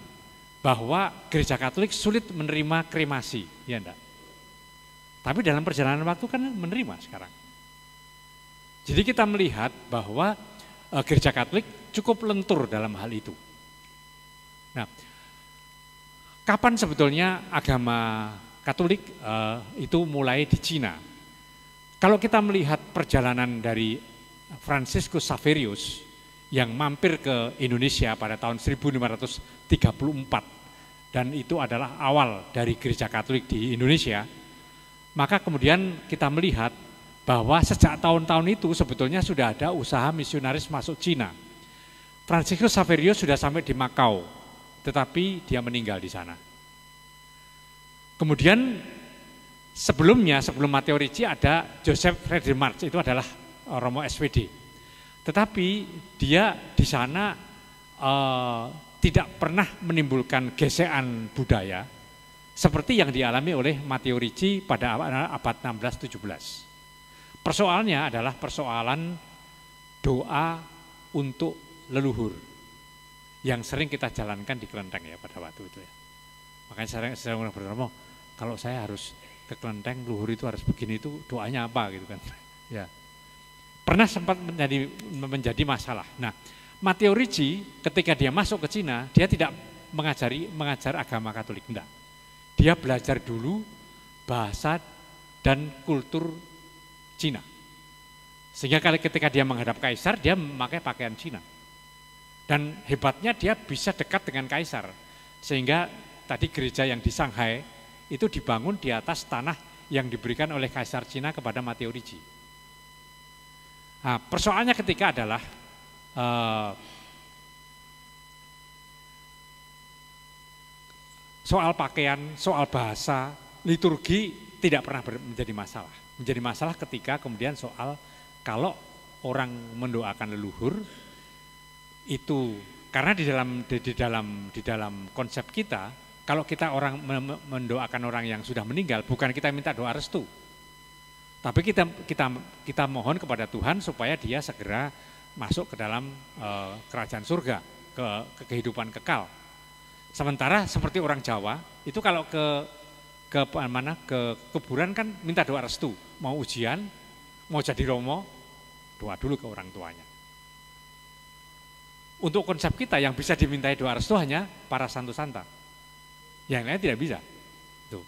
bahwa gereja Katolik sulit menerima kremasi, ya enggak? Tapi dalam perjalanan waktu kan menerima sekarang. Jadi kita melihat bahwa gereja Katolik cukup lentur dalam hal itu. Nah, kapan sebetulnya agama Katolik itu mulai di Cina? Kalau kita melihat perjalanan dari Franciscus Xaverius yang mampir ke Indonesia pada tahun 1534, dan itu adalah awal dari gereja Katolik di Indonesia, maka kemudian kita melihat bahwa sejak tahun-tahun itu sebetulnya sudah ada usaha misionaris masuk Cina. Franciscus Xaverius sudah sampai di Makau, tetapi dia meninggal di sana. Kemudian sebelum Matteo Ricci ada Joseph Frederik, itu adalah Romo SPD. Tetapi dia di sana tidak pernah menimbulkan gesekan budaya seperti yang dialami oleh Matteo Ricci pada abad 16-17. Persoalannya adalah persoalan doa untuk leluhur yang sering kita jalankan di kelenteng ya pada waktu itu ya. Makanya saya bertanya, kalau saya harus ke kelenteng, leluhur itu harus begini, itu doanya apa gitu kan? Ya, pernah sempat menjadi masalah. Nah, Matteo Ricci ketika dia masuk ke Cina, dia tidak mengajar agama Katolik, enggak. Dia belajar dulu bahasa dan kultur Cina. Sehingga ketika dia menghadap kaisar, dia memakai pakaian Cina. Dan hebatnya dia bisa dekat dengan kaisar. Sehingga tadi gereja yang di Shanghai itu dibangun di atas tanah yang diberikan oleh kaisar Cina kepada Matteo Ricci. Nah, persoalannya ketika adalah soal pakaian, soal bahasa, liturgi tidak pernah menjadi masalah. Menjadi masalah ketika kemudian soal kalau orang mendoakan leluhur itu, karena di dalam konsep kita, kalau kita orang mendoakan orang yang sudah meninggal, bukan kita minta doa restu, tapi kita mohon kepada Tuhan supaya dia segera masuk ke dalam kerajaan surga, ke kehidupan kekal. Sementara seperti orang Jawa itu kalau ke kuburan kan minta doa restu, mau ujian, mau jadi romo, doa dulu ke orang tuanya. Untuk konsep kita yang bisa dimintai doa restu hanya para santo santa, yang lain tidak bisa. Tuh.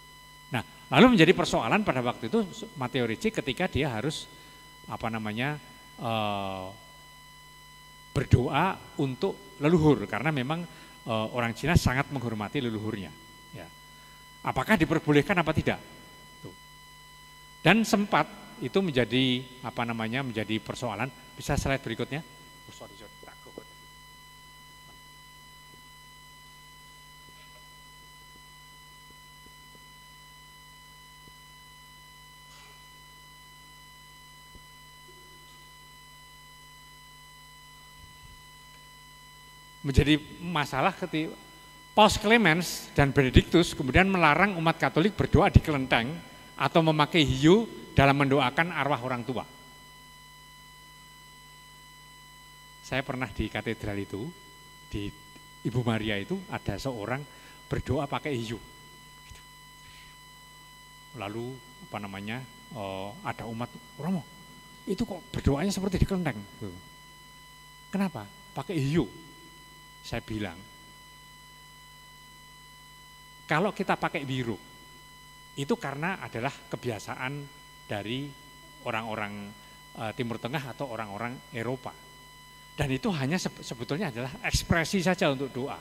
Nah, lalu menjadi persoalan pada waktu itu Matteo Ricci ketika dia harus berdoa untuk leluhur, karena memang orang Cina sangat menghormati leluhurnya. Ya. Apakah diperbolehkan apa tidak? Tuh. Dan sempat itu menjadi menjadi persoalan. Bisa slide berikutnya? Oh, sorry. Menjadi masalah ketika Paus Clemens dan Benedictus kemudian melarang umat Katolik berdoa di kelenteng atau memakai hiu dalam mendoakan arwah orang tua. Saya pernah di katedral itu, di Ibu Maria itu ada seorang berdoa pakai hiu. Gitu. Lalu ada umat, Romo, itu kok berdoanya seperti di kelenteng. Gitu. Kenapa? Pakai hiu. Saya bilang, kalau kita pakai biru, itu karena adalah kebiasaan dari orang-orang Timur Tengah atau orang-orang Eropa. Dan itu hanya sebetulnya adalah ekspresi saja untuk doa.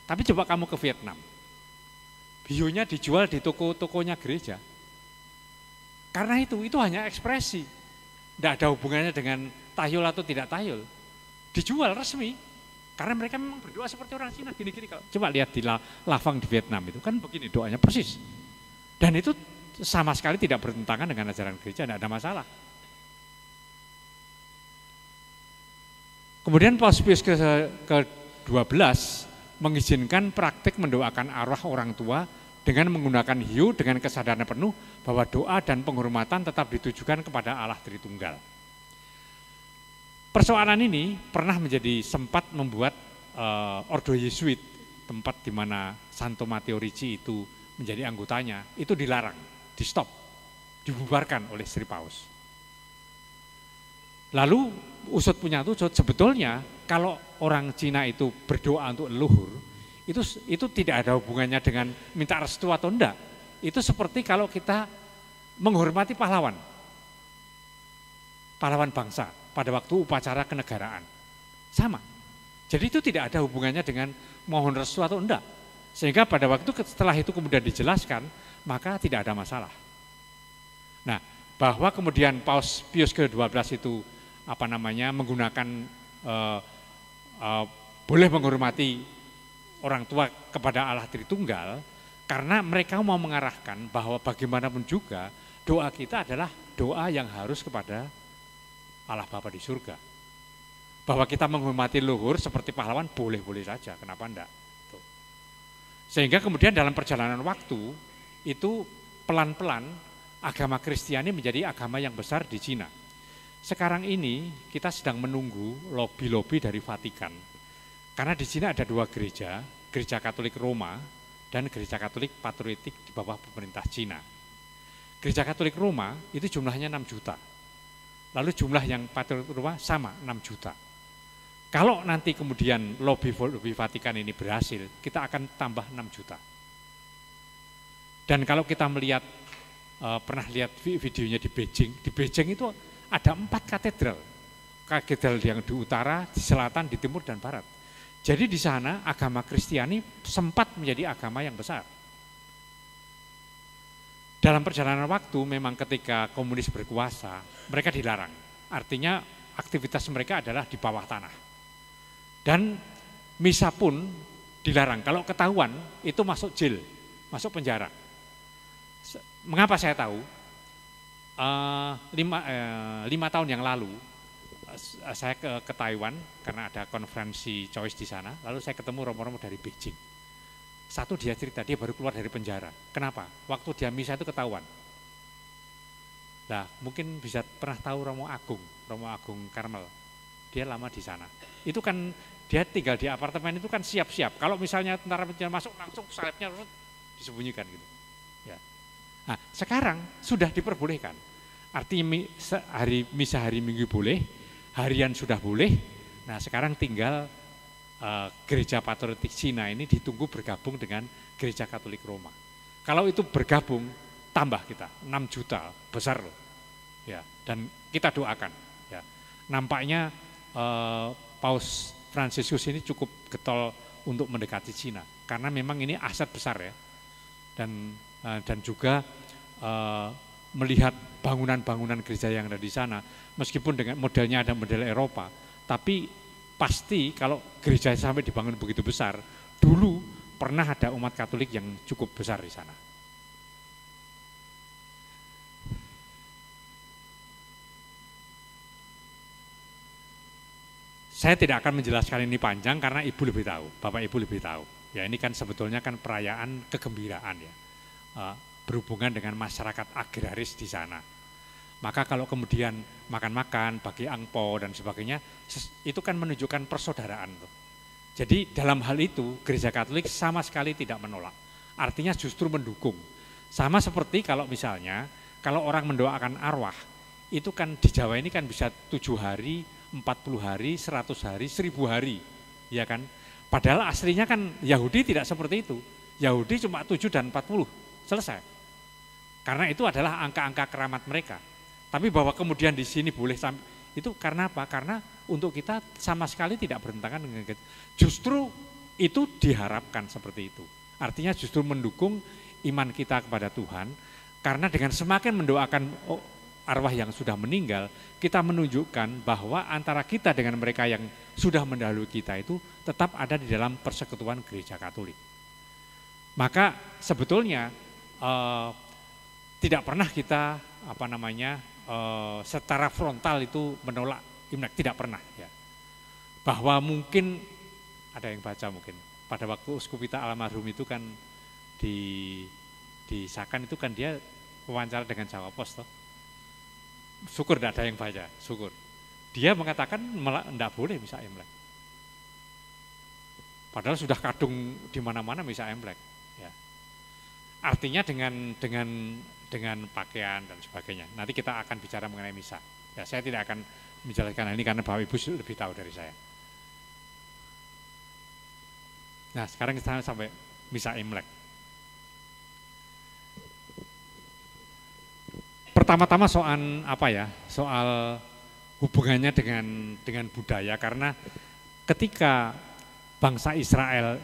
Tapi coba kamu ke Vietnam, bionya dijual di toko-tokonya gereja. Karena itu hanya ekspresi. Tidak ada hubungannya dengan tayul atau tidak tayul. Dijual resmi. Karena mereka memang berdoa seperti orang Cina, gini-gini. Coba lihat di Lavang di Vietnam itu kan begini doanya persis. Dan itu sama sekali tidak bertentangan dengan ajaran gereja, tidak ada masalah. Kemudian Paus Pius ke-12 mengizinkan praktik mendoakan arwah orang tua dengan menggunakan hiu dengan kesadaran penuh bahwa doa dan penghormatan tetap ditujukan kepada Allah Tritunggal. Persoalan ini pernah sempat membuat Ordo Yesuit, tempat di mana Santo Matteo Ricci itu menjadi anggotanya, itu dilarang, di-stop, dibubarkan oleh Sri Paus. Lalu usut punya usut, sebetulnya kalau orang Cina itu berdoa untuk leluhur, itu tidak ada hubungannya dengan minta restu atau enggak. Itu seperti kalau kita menghormati pahlawan bangsa pada waktu upacara kenegaraan. Sama. Jadi itu tidak ada hubungannya dengan mohon restu atau enggak. Sehingga pada waktu setelah itu kemudian dijelaskan, maka tidak ada masalah. Nah, bahwa kemudian Paus Pius ke-12 itu menggunakan boleh menghormati orang tua kepada Allah Tritunggal, karena mereka mau mengarahkan bahwa bagaimanapun juga doa kita adalah doa yang harus kepada Allah Bapa di surga. Bahwa kita menghormati leluhur seperti pahlawan boleh-boleh saja, kenapa enggak? Sehingga kemudian dalam perjalanan waktu itu pelan-pelan agama Kristiani menjadi agama yang besar di Cina. Sekarang ini kita sedang menunggu lobi-lobi dari Vatikan. Karena di Cina ada dua gereja, Gereja Katolik Roma dan Gereja Katolik Patriotik di bawah pemerintah Cina. Gereja Katolik Roma itu jumlahnya 6 juta. Lalu jumlah yang Patriotik Roma sama 6 juta. Kalau nanti kemudian lobi Vatikan ini berhasil, kita akan tambah 6 juta. Dan kalau kita melihat, pernah lihat videonya di Beijing itu ada 4 katedral yang di utara, di selatan, di timur, dan barat. Jadi di sana agama Kristiani sempat menjadi agama yang besar. Dalam perjalanan waktu memang ketika komunis berkuasa, mereka dilarang. Artinya aktivitas mereka adalah di bawah tanah. Dan misa pun dilarang. Kalau ketahuan itu masuk jail, masuk penjara. Mengapa saya tahu? 5 tahun yang lalu saya ke Taiwan karena ada konferensi Choice di sana, lalu saya ketemu romo-romo dari Beijing. Satu dia cerita, dia baru keluar dari penjara. Kenapa? Waktu dia misa itu ketahuan. Nah, mungkin bisa pernah tahu Romo Agung Karmel. Dia lama di sana. Itu kan dia tinggal di apartemen itu kan siap-siap. Kalau misalnya tentara masuk langsung salibnya disembunyikan gitu. Ya. Nah, sekarang sudah diperbolehkan. Artinya misa hari Minggu boleh, harian sudah boleh. Nah, sekarang tinggal Gereja Patriotik Cina ini ditunggu bergabung dengan Gereja Katolik Roma. Kalau itu bergabung, tambah kita 6 juta, besar loh. Ya, dan kita doakan. Ya. Nampaknya Paus Fransiskus ini cukup getol untuk mendekati Cina, karena memang ini aset besar ya. Dan juga melihat bangunan-bangunan gereja yang ada di sana, meskipun dengan modelnya ada model Eropa, tapi pasti kalau gereja sampai dibangun begitu besar, dulu pernah ada umat Katolik yang cukup besar di sana. Saya tidak akan menjelaskan ini panjang karena Ibu lebih tahu, Bapak Ibu lebih tahu. Ya, ini kan sebetulnya kan perayaan kegembiraan ya, berhubungan dengan masyarakat agraris di sana. Maka kalau kemudian makan-makan, bagi angpau dan sebagainya, itu kan menunjukkan persaudaraan tuh. Jadi dalam hal itu Gereja Katolik sama sekali tidak menolak. Artinya justru mendukung. Sama seperti kalau misalnya, kalau orang mendoakan arwah, itu kan di Jawa ini kan bisa 7 hari, 40 hari, 100 hari, 1000 hari. Ya kan? Padahal aslinya kan Yahudi tidak seperti itu. Yahudi cuma 7 dan 40, selesai. Karena itu adalah angka-angka keramat mereka. Tapi bahwa kemudian di sini boleh itu karena apa? Karena untuk kita sama sekali tidak bertentangan dengan kita. Justru itu diharapkan seperti itu. Artinya justru mendukung iman kita kepada Tuhan, karena dengan semakin mendoakan arwah yang sudah meninggal, kita menunjukkan bahwa antara kita dengan mereka yang sudah mendahului kita itu tetap ada di dalam persekutuan Gereja Katolik. Maka sebetulnya tidak pernah kita secara frontal itu menolak Imlek, tidak pernah ya. Bahwa mungkin ada yang baca mungkin pada waktu uskup kita almarhum itu kan di Sakan itu kan dia wawancara dengan Jawa Pos toh. Syukur tidak ada yang baca, syukur. Dia mengatakan tidak boleh misa Imlek. Padahal sudah kadung di mana-mana misa Imlek ya. Artinya dengan pakaian dan sebagainya. Nanti kita akan bicara mengenai misa. Ya, saya tidak akan menjelaskan ini karena Bapak Ibu lebih tahu dari saya. Nah, sekarang kita sampai misa Imlek. Pertama-tama soal hubungannya dengan budaya, karena ketika bangsa Israel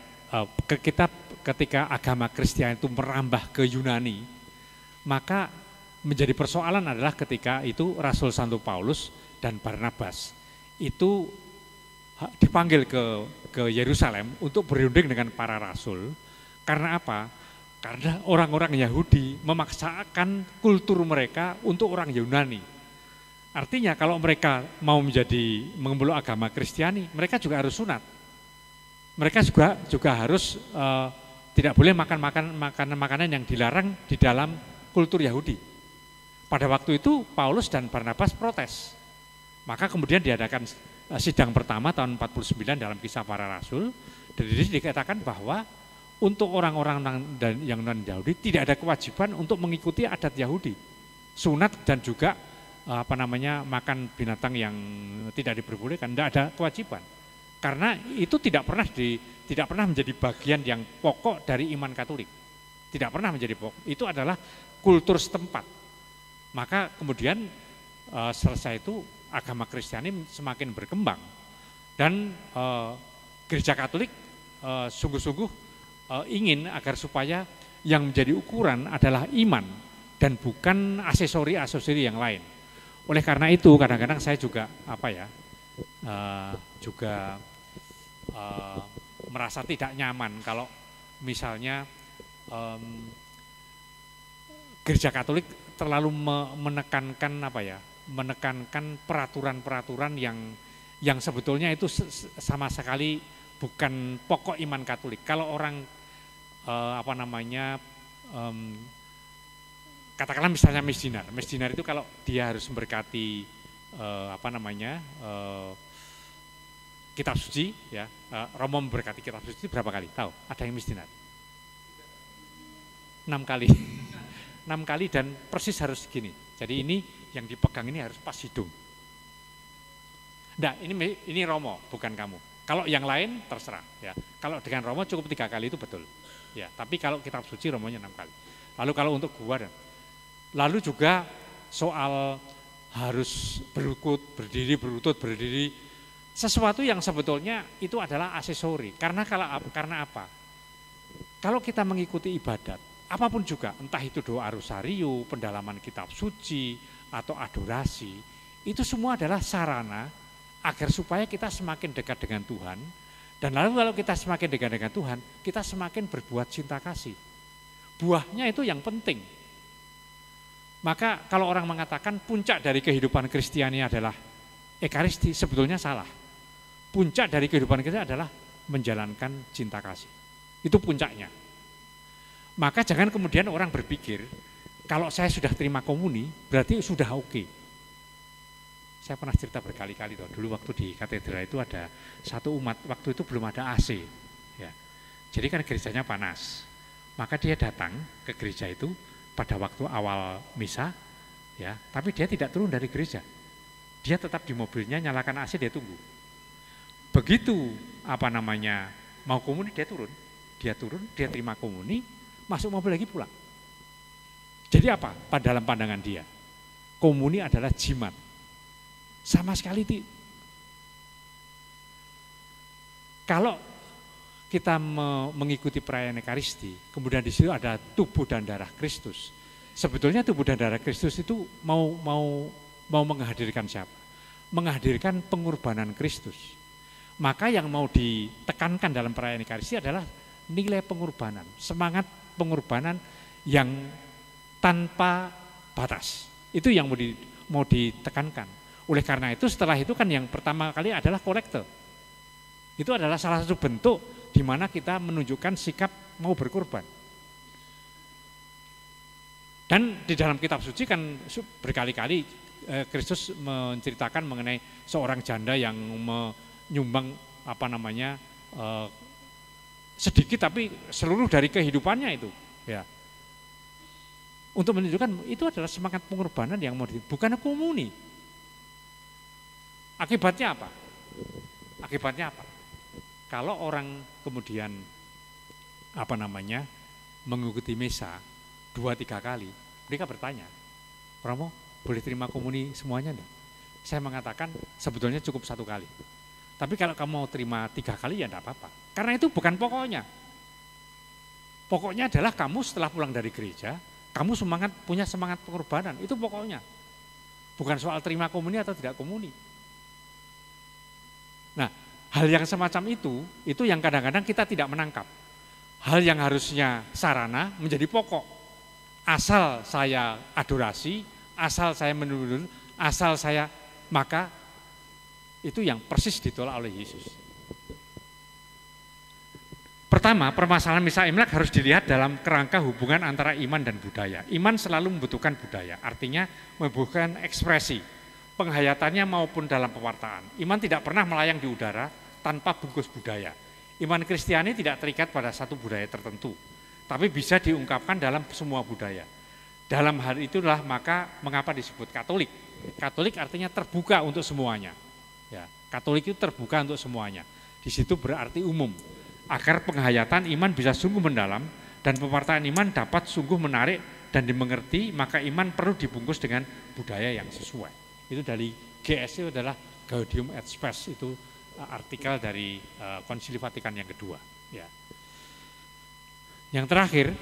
ketika agama Kristiani itu merambah ke Yunani, maka menjadi persoalan adalah ketika itu Rasul Santo Paulus dan Barnabas itu dipanggil ke Yerusalem untuk berunding dengan para rasul. Karena apa? Karena orang-orang Yahudi memaksakan kultur mereka untuk orang Yunani. Artinya kalau mereka mau mengemeluk agama Kristiani, mereka juga harus sunat. Mereka juga harus tidak boleh makan makanan yang dilarang di dalam kultur Yahudi. Pada waktu itu Paulus dan Barnabas protes. Maka kemudian diadakan sidang pertama tahun 49 dalam Kisah Para Rasul. Dari sini dikatakan bahwa untuk orang-orang yang non-Yahudi tidak ada kewajiban untuk mengikuti adat Yahudi. Sunat dan juga makan binatang yang tidak diperbolehkan, tidak ada kewajiban. Karena itu tidak pernah menjadi bagian yang pokok dari iman Katolik. Tidak pernah menjadi pokok. Itu adalah kultur setempat. Maka kemudian selesai itu agama Kristiani semakin berkembang dan Gereja Katolik sungguh-sungguh ingin agar supaya yang menjadi ukuran adalah iman dan bukan aksesori yang lain. Oleh karena itu kadang-kadang saya juga merasa tidak nyaman kalau misalnya Gereja Katolik terlalu menekankan peraturan-peraturan yang sebetulnya itu sama sekali bukan pokok iman Katolik. Kalau orang katakanlah misalnya misdinar itu kalau dia harus memberkati kitab suci ya, Romo memberkati kitab suci berapa kali? Tahu? Ada yang misdinar? 6 kali. 6 kali dan persis harus gini. Jadi ini yang dipegang ini harus pas hidung. Nah, ini Romo, bukan kamu. Kalau yang lain terserah ya. Kalau dengan Romo cukup 3 kali itu betul. Ya, tapi kalau kitab suci Romonya 6 kali. Lalu kalau untuk gua lalu juga soal harus berlutut berdiri sesuatu yang sebetulnya itu adalah aksesori. Karena apa? Kalau kita mengikuti ibadat apapun juga, entah itu doa rosario, pendalaman kitab suci atau adorasi, itu semua adalah sarana agar supaya kita semakin dekat dengan Tuhan. Dan lalu kalau kita semakin dekat dengan Tuhan, kita semakin berbuat cinta kasih. Buahnya itu yang penting. Maka kalau orang mengatakan puncak dari kehidupan Kristiani adalah Ekaristi, sebetulnya salah. Puncak dari kehidupan kita adalah menjalankan cinta kasih. Itu puncaknya. Maka jangan kemudian orang berpikir, kalau saya sudah terima komuni, berarti sudah oke. Saya pernah cerita berkali-kali toh, dulu waktu di katedral itu ada satu umat, waktu itu belum ada AC. Ya. Jadi kan gerejanya panas. Maka dia datang ke gereja itu pada waktu awal misa, ya, tapi dia tidak turun dari gereja. Dia tetap di mobilnya, nyalakan AC, dia tunggu. Begitu mau komuni, dia turun, dia terima komuni, masuk mobil lagi pulang. Jadi apa? Dalam pandangan dia, komuni adalah jimat. Sama sekali kalau kita mengikuti perayaan Ekaristi, kemudian di situ ada tubuh dan darah Kristus. Sebetulnya tubuh dan darah Kristus itu mau menghadirkan siapa? Menghadirkan pengorbanan Kristus. Maka yang mau ditekankan dalam perayaan Ekaristi adalah nilai pengorbanan, semangat pengorbanan yang tanpa batas. Itu yang mau ditekankan. Oleh karena itu setelah itu kan yang pertama kali adalah kolekte. Itu adalah salah satu bentuk di mana kita menunjukkan sikap mau berkorban. Dan di dalam kitab suci kan berkali-kali Kristus menceritakan mengenai seorang janda yang menyumbang sedikit tapi seluruh dari kehidupannya itu, ya. Untuk menunjukkan itu adalah semangat pengorbanan yang bukan komuni. Akibatnya apa? Kalau orang kemudian mengikuti misa 2-3 kali, mereka bertanya, Romo, boleh terima komuni semuanya enggak? Saya mengatakan sebetulnya cukup 1 kali. Tapi kalau kamu mau terima 3 kali ya enggak apa-apa. Karena itu bukan pokoknya. Pokoknya adalah kamu setelah pulang dari gereja, kamu punya semangat pengorbanan, itu pokoknya. Bukan soal terima komuni atau tidak komuni. Nah, hal yang semacam itu yang kadang-kadang kita tidak menangkap. Hal yang harusnya sarana menjadi pokok. Asal saya adorasi, asal saya menurut, maka itu yang persis ditolak oleh Yesus. Pertama, permasalahan misa Imlek harus dilihat dalam kerangka hubungan antara iman dan budaya. Iman selalu membutuhkan budaya, artinya membutuhkan ekspresi, penghayatannya maupun dalam pewartaan. Iman tidak pernah melayang di udara tanpa bungkus budaya. Iman Kristiani tidak terikat pada satu budaya tertentu, tapi bisa diungkapkan dalam semua budaya. Dalam hal itulah maka mengapa disebut Katolik. Katolik artinya terbuka untuk semuanya. Ya, Katolik itu terbuka untuk semuanya. Di situ berarti umum. Agar penghayatan iman bisa sungguh mendalam dan pewartaan iman dapat sungguh menarik dan dimengerti, maka iman perlu dibungkus dengan budaya yang sesuai. Itu dari GS itu adalah Gaudium et Spes, itu artikel dari Konsili Vatikan yang kedua. Ya. Yang terakhir,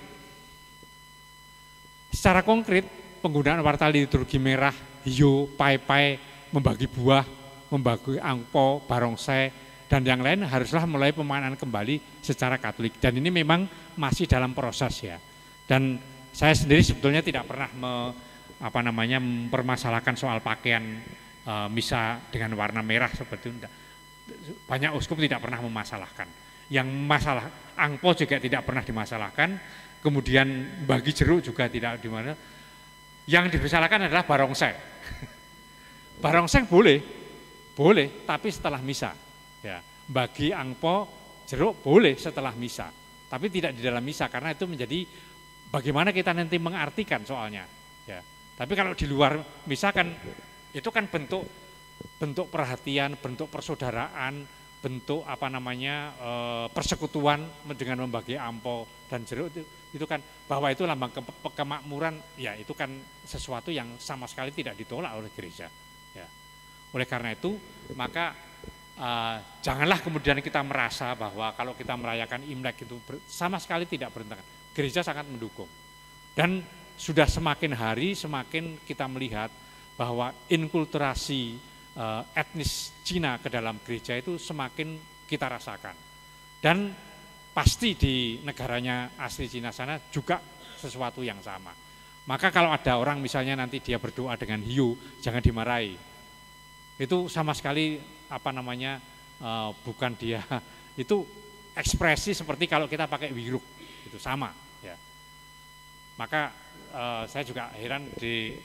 secara konkret penggunaan warta liturgi merah, hijau, pai-pai, membagi buah, membagi angpo, barongsai, dan yang lain haruslah mulai pemaknaan kembali secara Katolik. Dan ini memang masih dalam proses ya. Dan saya sendiri sebetulnya tidak pernah mempermasalahkan soal pakaian misa dengan warna merah seperti itu. Banyak uskup tidak pernah memasalahkan. Yang masalah angpo juga tidak pernah dimasalahkan. Kemudian bagi jeruk juga tidak dimana. Yang dimasalahkan adalah barongsai. Barongsai boleh, tapi setelah misa. Ya, bagi angpo jeruk boleh setelah misa, tapi tidak di dalam misa karena itu menjadi bagaimana kita nanti mengartikan soalnya. Ya, tapi kalau di luar misa kan itu kan bentuk perhatian, bentuk persaudaraan, bentuk persekutuan dengan membagi angpo dan jeruk itu kan bahwa itu lambang kemakmuran. Ya, itu kan sesuatu yang sama sekali tidak ditolak oleh gereja. Ya, oleh karena itu maka janganlah kemudian kita merasa bahwa kalau kita merayakan Imlek itu sama sekali tidak bertentangan. Gereja sangat mendukung. Dan sudah semakin hari semakin kita melihat bahwa inkulturasi etnis Cina ke dalam gereja itu semakin kita rasakan. Dan pasti di negaranya asli Cina sana juga sesuatu yang sama. Maka kalau ada orang misalnya nanti dia berdoa dengan hiu, jangan dimarahi. Itu sama sekali bukan dia, itu ekspresi seperti kalau kita pakai wiruk, itu sama ya. Maka saya juga heran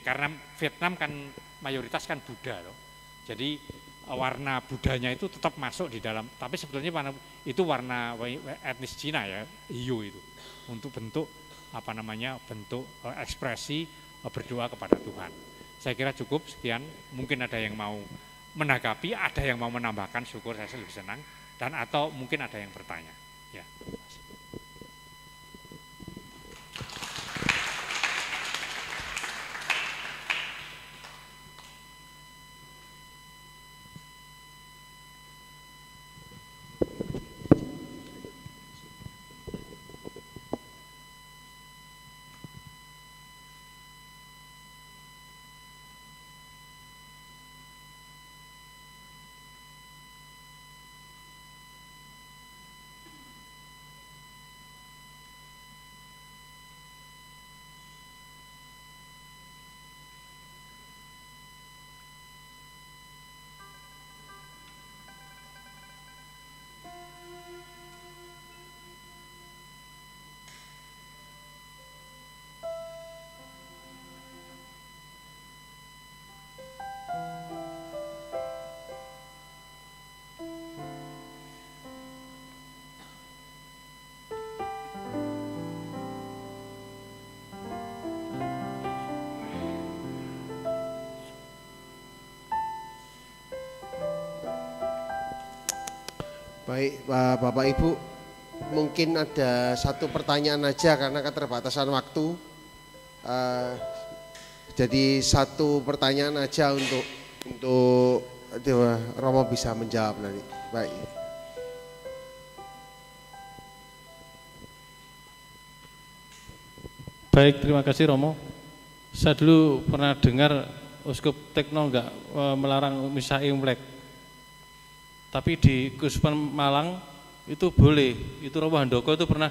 karena Vietnam kan mayoritas kan Buddha loh. Jadi warna Budanya itu tetap masuk di dalam, tapi sebetulnya warna etnis Cina ya, hiu itu, untuk bentuk bentuk ekspresi berdoa kepada Tuhan. Saya kira cukup sekian, mungkin ada yang mau menanggapi, ada yang mau menambahkan, syukur saya lebih senang, dan atau mungkin ada yang bertanya. Ya. Baik, Bapak Ibu, mungkin ada satu pertanyaan aja karena keterbatasan waktu. Jadi satu pertanyaan aja untuk Romo bisa menjawab nanti. Baik. Baik, terima kasih Romo. Saya dulu pernah dengar Uskup Tekno enggak melarang misa Imlek. Tapi di Keuskupan Malang itu boleh. Itu Romo Handoko itu pernah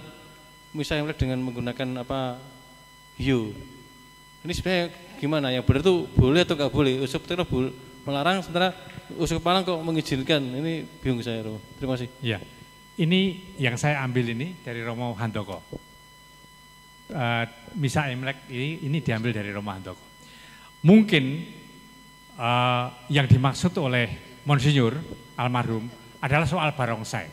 misa Imlek dengan menggunakan hiu. Ini sebenarnya gimana? Yang benar itu boleh atau enggak boleh? Uskup Tekno melarang, sementara Uskup Malang kok mengizinkan? Ini bingung saya, Romo. Terima kasih. Ya, ini yang saya ambil ini dari Romo Handoko. Misa Imlek ini diambil dari Romo Handoko. Mungkin yang dimaksud oleh Monsinyur almarhum adalah soal barongsai.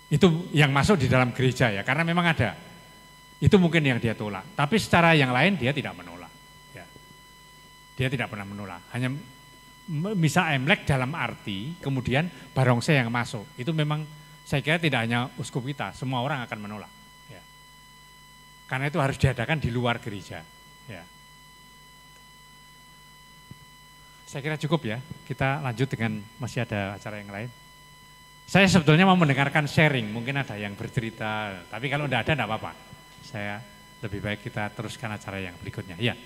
Itu yang masuk di dalam gereja ya, karena memang ada. Itu mungkin yang dia tolak. Tapi secara yang lain dia tidak menolak. Ya. Dia tidak pernah menolak. Hanya misa Imlek dalam arti kemudian barongsai yang masuk. Itu memang saya kira tidak hanya uskup kita, semua orang akan menolak. Ya. Karena itu harus diadakan di luar gereja. Ya. Saya kira cukup ya, kita lanjut dengan masih ada acara yang lain. Saya sebetulnya mau mendengarkan sharing, mungkin ada yang bercerita, tapi kalau tidak ada tidak apa-apa. Saya lebih baik kita teruskan acara yang berikutnya. Ya.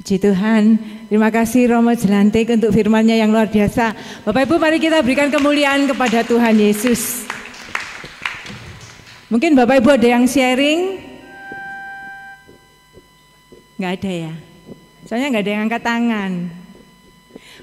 Puji Tuhan, terima kasih Romo Jelantik untuk firman-Nya yang luar biasa. Bapak Ibu, mari kita berikan kemuliaan kepada Tuhan Yesus. Mungkin Bapak Ibu ada yang sharing? Enggak ada ya? Soalnya nggak ada yang angkat tangan.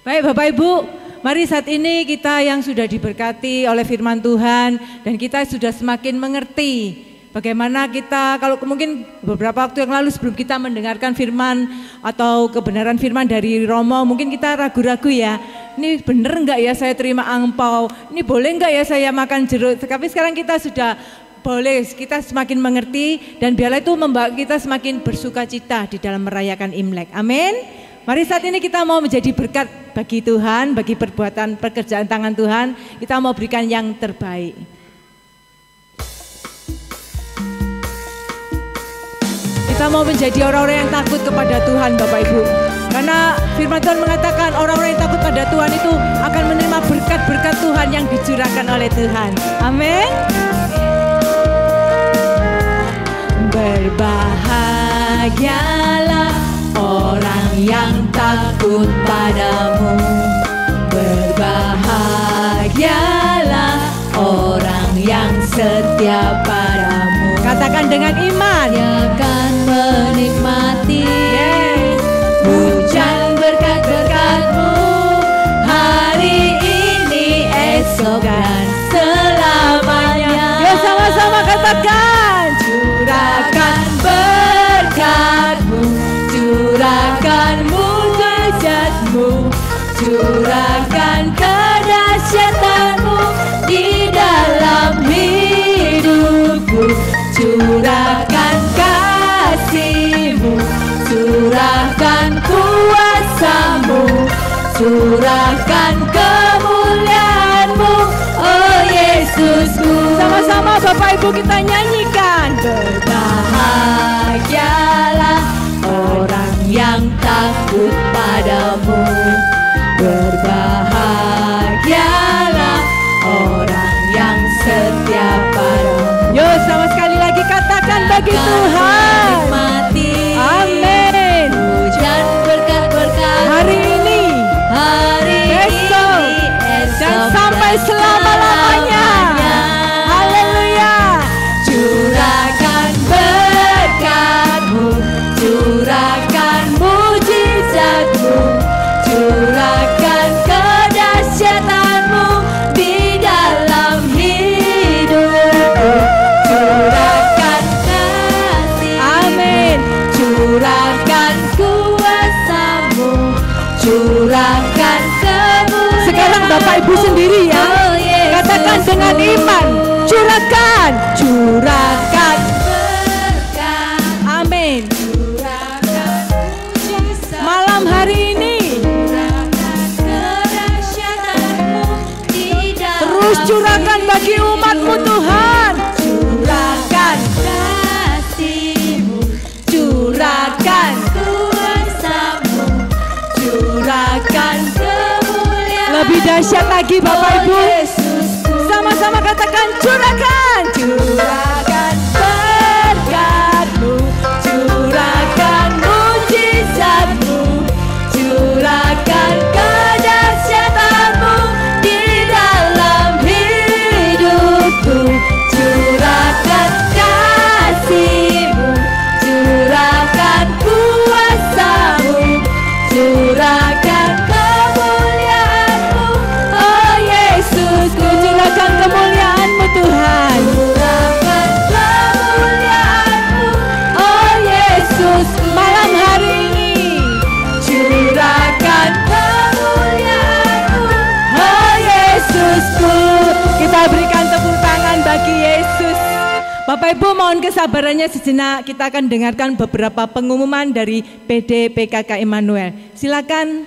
Baik Bapak Ibu, mari saat ini kita yang sudah diberkati oleh firman Tuhan dan kita sudah semakin mengerti bagaimana kita, kalau mungkin beberapa waktu yang lalu sebelum kita mendengarkan firman atau kebenaran firman dari Romo, mungkin kita ragu-ragu ya, ini bener nggak ya saya terima angpau, ini boleh nggak ya saya makan jeruk, tapi sekarang kita sudah boleh, kita semakin mengerti dan biarlah itu membawa kita semakin bersuka cita di dalam merayakan Imlek. Amin. Mari saat ini kita mau menjadi berkat bagi Tuhan, bagi perbuatan pekerjaan tangan Tuhan, kita mau berikan yang terbaik. Kita mau menjadi orang-orang yang takut kepada Tuhan Bapak Ibu. Karena firman Tuhan mengatakan orang-orang yang takut pada Tuhan itu akan menerima berkat-berkat Tuhan yang dicurahkan oleh Tuhan. Amin. Berbahagialah orang yang takut padamu. Berbahagialah orang yang setia padamu. Katakan dengan iman. Akan menikmati hujan berkat-berkat-Mu hari ini, esok dan selamanya. Yuk sama-sama katakan. Curahkan berkat-Mu, curahkan Curahkan kedahsyatanmu di dalam hidupku. Curahkan kasih-Mu, curahkan kuasa-Mu, curahkan kemuliaan-Mu, oh Yesusku. Sama-sama Bapak Ibu kita nyanyikan. Berbahagialah orang yang takut padamu. Berbahagialah orang yang setia padamu. Yo, sama sekali lagi katakan bagi Tuhan. Menikmati Amin. hujan berkat-berkat Hari ini, hari besok, ini, esok, dan sampai selama-lamanya. Haleluya. Curahkan berkat-Mu, curahkan mujizat-Mu, curahkan kedahsyatan-Mu di dalam hidupku. Curahkan kasih, Amin. curahkan kuasa-Mu, curahkan kemuliaan. Sekarang Bapak Ibu sendiri ya. Oh, Yesusku. Katakan dengan iman. Curahkan. Curahkan. Berkat, Amin. curahkan mujizat, Malam hari ini curahkan kedahsyatan-Mu di dalam terus curahkan bagi umat-Mu Tuhan. curahkan kasih-Mu, curahkan kuasa-Mu, curahkan kemuliaan. Lebih dahsyat lagi Bapak Ibu. Yesusku. Sama-sama katakan curahkan. Curahkan berkat-Mu, curahkan mujizat-Mu, curahkan kedahsyatan-Mu di dalam hidupku. Curahkan kasih-Mu, curahkan kuasa-Mu, curahkan kemuliaan-Mu, oh Yesusku. Curahkan kemuliaan-Mu Tuhan. Curahkan kemuliaan-Mu, oh Yesus. Malam hari ini Curahkan kemuliaan-Mu, oh Yesusku. kita berikan tepuk tangan bagi Yesus. Bapak Ibu mohon kesabarannya sejenak. Kita akan dengarkan beberapa pengumuman dari PD PKK Immanuel. Silakan.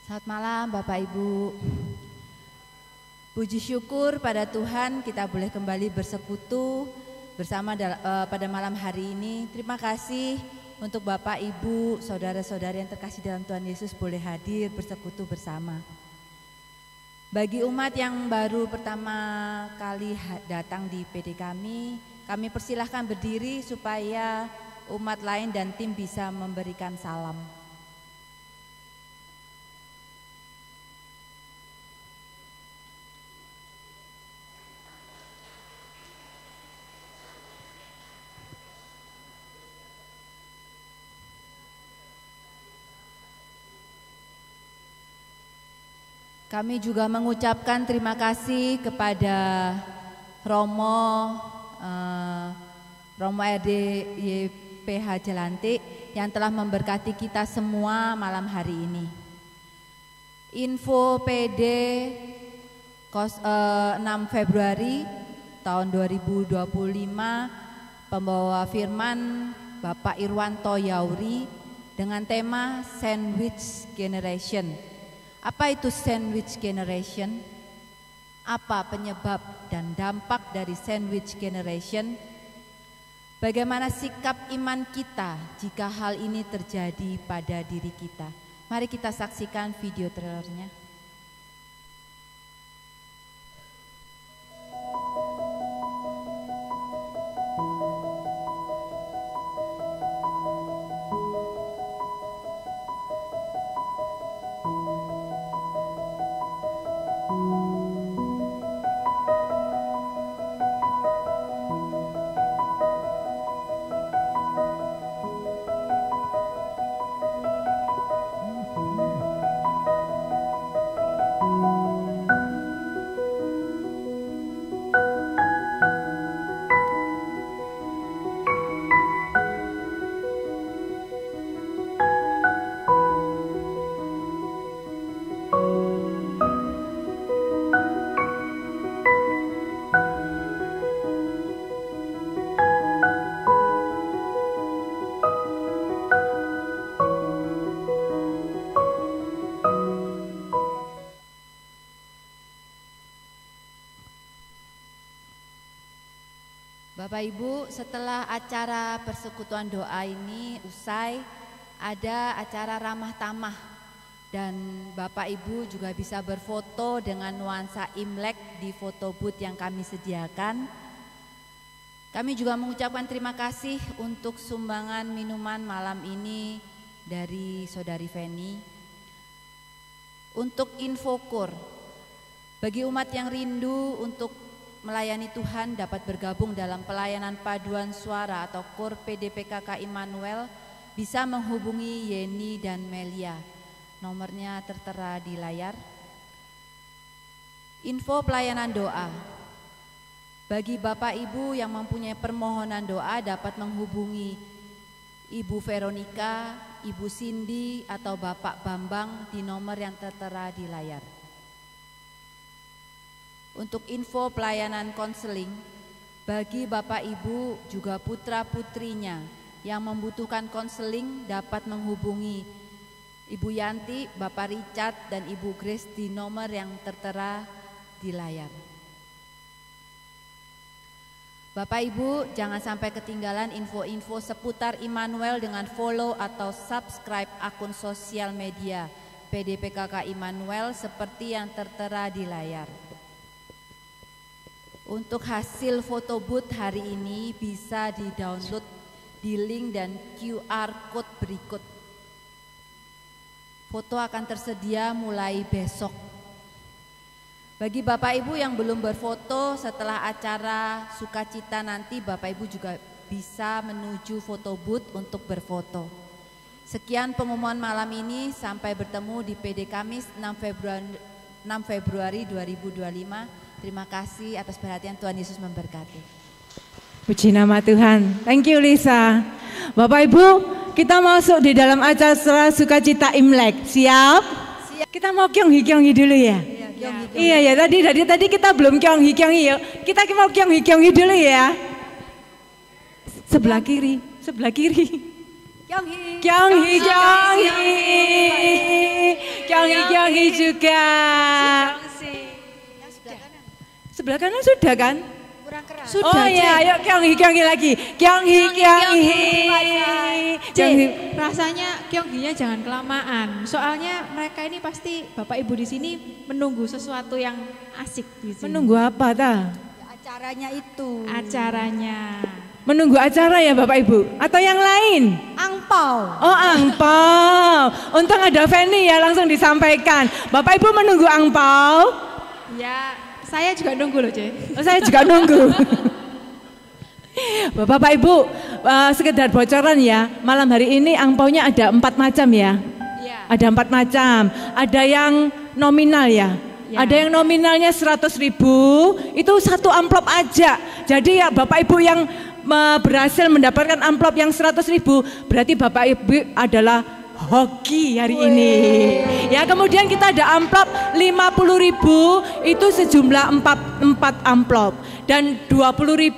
Selamat malam Bapak Ibu. Puji syukur pada Tuhan kita boleh kembali bersekutu bersama pada malam hari ini. Terima kasih untuk Bapak Ibu, saudara-saudari yang terkasih dalam Tuhan Yesus boleh hadir bersekutu bersama. Bagi umat yang baru pertama kali datang di PD kami persilahkan berdiri supaya umat lain dan tim bisa memberikan salam. Kami juga mengucapkan terima kasih kepada Romo RD YPH Jelantik yang telah memberkati kita semua malam hari ini. Info PD 6 Februari tahun 2025, pembawa firman Bapak Irwanto Yauri dengan tema Sandwich Generation. Apa itu sandwich generation? Apa penyebab dan dampak dari sandwich generation? Bagaimana sikap iman kita jika hal ini terjadi pada diri kita? Mari kita saksikan video trailernya. Bapak Ibu, setelah acara persekutuan doa ini usai, ada acara ramah tamah. Dan Bapak Ibu juga bisa berfoto dengan nuansa Imlek di foto booth yang kami sediakan. Kami juga mengucapkan terima kasih untuk sumbangan minuman malam ini dari Saudari Feni. Untuk infokur, bagi umat yang rindu untuk melayani Tuhan dapat bergabung dalam pelayanan paduan suara atau KUR PDPKK Immanuel, bisa menghubungi Yeni dan Melia. Nomornya tertera di layar. Info pelayanan doa. Bagi Bapak Ibu yang mempunyai permohonan doa dapat menghubungi Ibu Veronica, Ibu Cindy atau Bapak Bambang di nomor yang tertera di layar. Untuk info pelayanan konseling, bagi Bapak Ibu juga putra-putrinya yang membutuhkan konseling dapat menghubungi Ibu Yanti, Bapak Richard, dan Ibu Grace di nomor yang tertera di layar. Bapak Ibu jangan sampai ketinggalan info-info seputar Immanuel dengan follow atau subscribe akun sosial media PDPKK Immanuel seperti yang tertera di layar. Untuk hasil foto booth hari ini bisa di-download di link dan QR code berikut. Foto akan tersedia mulai besok. Bagi Bapak Ibu yang belum berfoto setelah acara sukacita nanti, Bapak Ibu juga bisa menuju foto booth untuk berfoto. Sekian pengumuman malam ini, sampai bertemu di PD Kamis 6 Februari 2025. Terima kasih atas perhatian, Tuhan Yesus memberkati. Puji nama Tuhan. Thank you Lisa. Bapak Ibu, kita masuk di dalam acara sukacita Imlek. Siap? Siap. Kita mau kyonghi dulu ya? Iya ya, tadi kita belum kyonghi ya. Kita mau kyonghi dulu ya. Sebelah kiri. Kyonghi juga. Sebelah kanan sudah kan? Kurang keras. Sudah, iya, ayo kyonghi lagi. Kyonghi. Rasanya kyonghinya jangan kelamaan. Soalnya mereka ini pasti Bapak Ibu di sini menunggu sesuatu yang asik di sini. Menunggu apa ta? Acaranya itu. Menunggu acara ya Bapak Ibu? Atau yang lain? Angpau. Oh angpau. Untung ada Feni ya, langsung disampaikan. Bapak Ibu menunggu angpau? Ya, saya juga nunggu loh, Ce. Oh, saya juga nunggu. Bapak Ibu, sekedar bocoran ya, malam hari ini angpaunya ada 4 macam ya. Ya. Ada 4 macam. Ada yang nominal ya. Ada yang nominalnya 100.000, itu 1 amplop aja. Jadi ya Bapak Ibu yang berhasil mendapatkan amplop yang 100.000, berarti Bapak Ibu adalah hoki hari ini. Ya, kemudian kita ada amplop 50.000, itu sejumlah 4 amplop, dan 20.000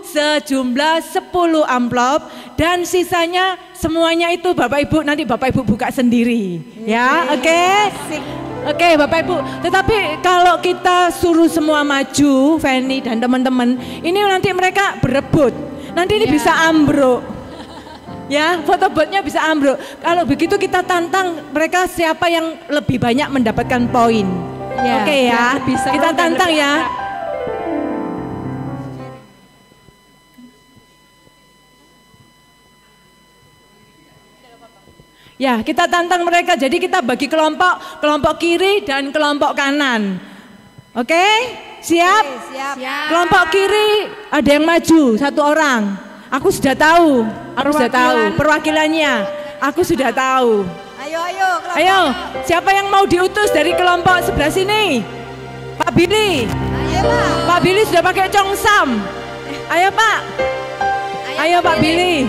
sejumlah 10 amplop, dan sisanya semuanya itu Bapak Ibu nanti Bapak Ibu buka sendiri. Ya, oke. Oke Bapak Ibu, tetapi kalau kita suruh semua maju, Feni dan teman-teman, ini nanti mereka berebut, nanti ini bisa ambruk. Ya, foto boothnya bisa ambruk. Kalau begitu kita tantang mereka siapa yang lebih banyak mendapatkan poin. Oke ya, kita tantang ya. Ya, kita tantang mereka. Jadi kita bagi kelompok kiri dan kelompok kanan. Oke? Siap? Siap. Kelompok kiri ada yang maju 1 orang. Aku sudah tahu. Perwakilannya. Aku sudah tahu. Ayo, siapa yang mau diutus dari kelompok sebelah sini? Pak Billy. Ayolah. Pak Billy sudah pakai congsam. Ayo Pak. Ayo Pak Billy.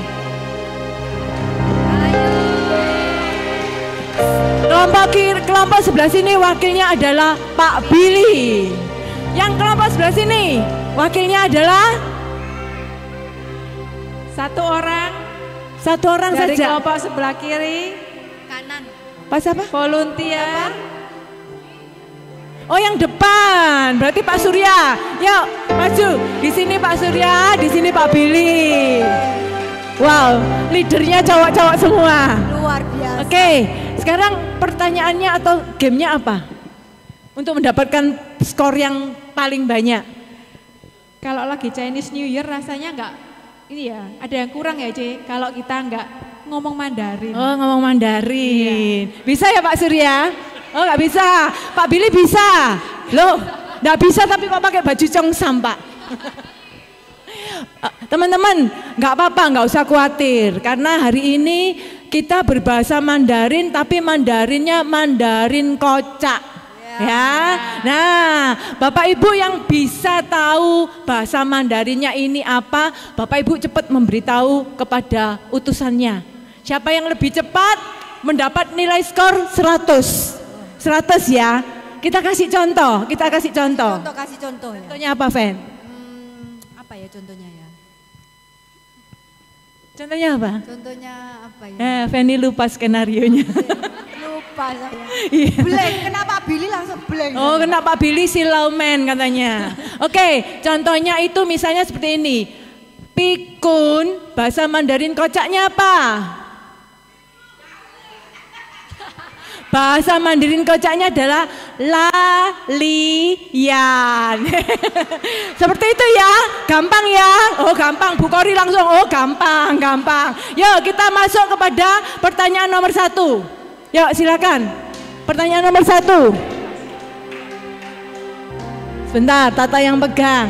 Kelompok sebelah sini wakilnya adalah Pak Billy. Yang kelompok sebelah sini wakilnya adalah 1 orang. 1 orang dari saja. Kelompok sebelah kiri. Kanan. Pak siapa? Volunteer. Oh yang depan, berarti Pak Surya. Yuk, maju. Di sini Pak Surya, di sini Pak Billy. Wow, leadernya cowok-cowok semua. Luar biasa. Oke, sekarang pertanyaannya atau gamenya apa? Untuk mendapatkan skor yang paling banyak. Kalau lagi Chinese New Year rasanya enggak, ini ya, ada yang kurang ya C, kalau kita enggak ngomong Mandarin. Oh, ngomong Mandarin. Iya. Bisa ya Pak Surya? Oh, nggak bisa. Pak Billy bisa. Loh, nggak bisa tapi kok pakai baju Cheongsam, Pak. Teman-teman, nggak apa-apa, nggak usah khawatir. Karena hari ini kita berbahasa Mandarin, tapi Mandarinnya Mandarin kocak. Ya, nah Bapak Ibu yang bisa tahu bahasa Mandarinnya ini apa, Bapak Ibu cepat memberitahu kepada utusannya. Siapa yang lebih cepat mendapat nilai skor 100. 100 ya. Kita kasih contoh, kasih contoh. Kasih contoh ya. Contohnya apa, Fen? Apa ya contohnya ya? Contohnya apa? Contohnya apa ya? Feni lupa skenarionya. Lupa saya. Iya. Blank, kenapa Billy langsung blank? Oh, kenapa Billy silau man katanya. Oke, contohnya itu misalnya seperti ini. Pikun, bahasa Mandarin kocaknya apa? Bahasa Mandarin kocaknya adalah lalian. Seperti itu ya, gampang ya. Oh gampang, Bu Kori langsung, oh gampang. Yuk kita masuk kepada pertanyaan nomor 1. Yuk silakan, pertanyaan nomor 1. Sebentar, Tata yang pegang.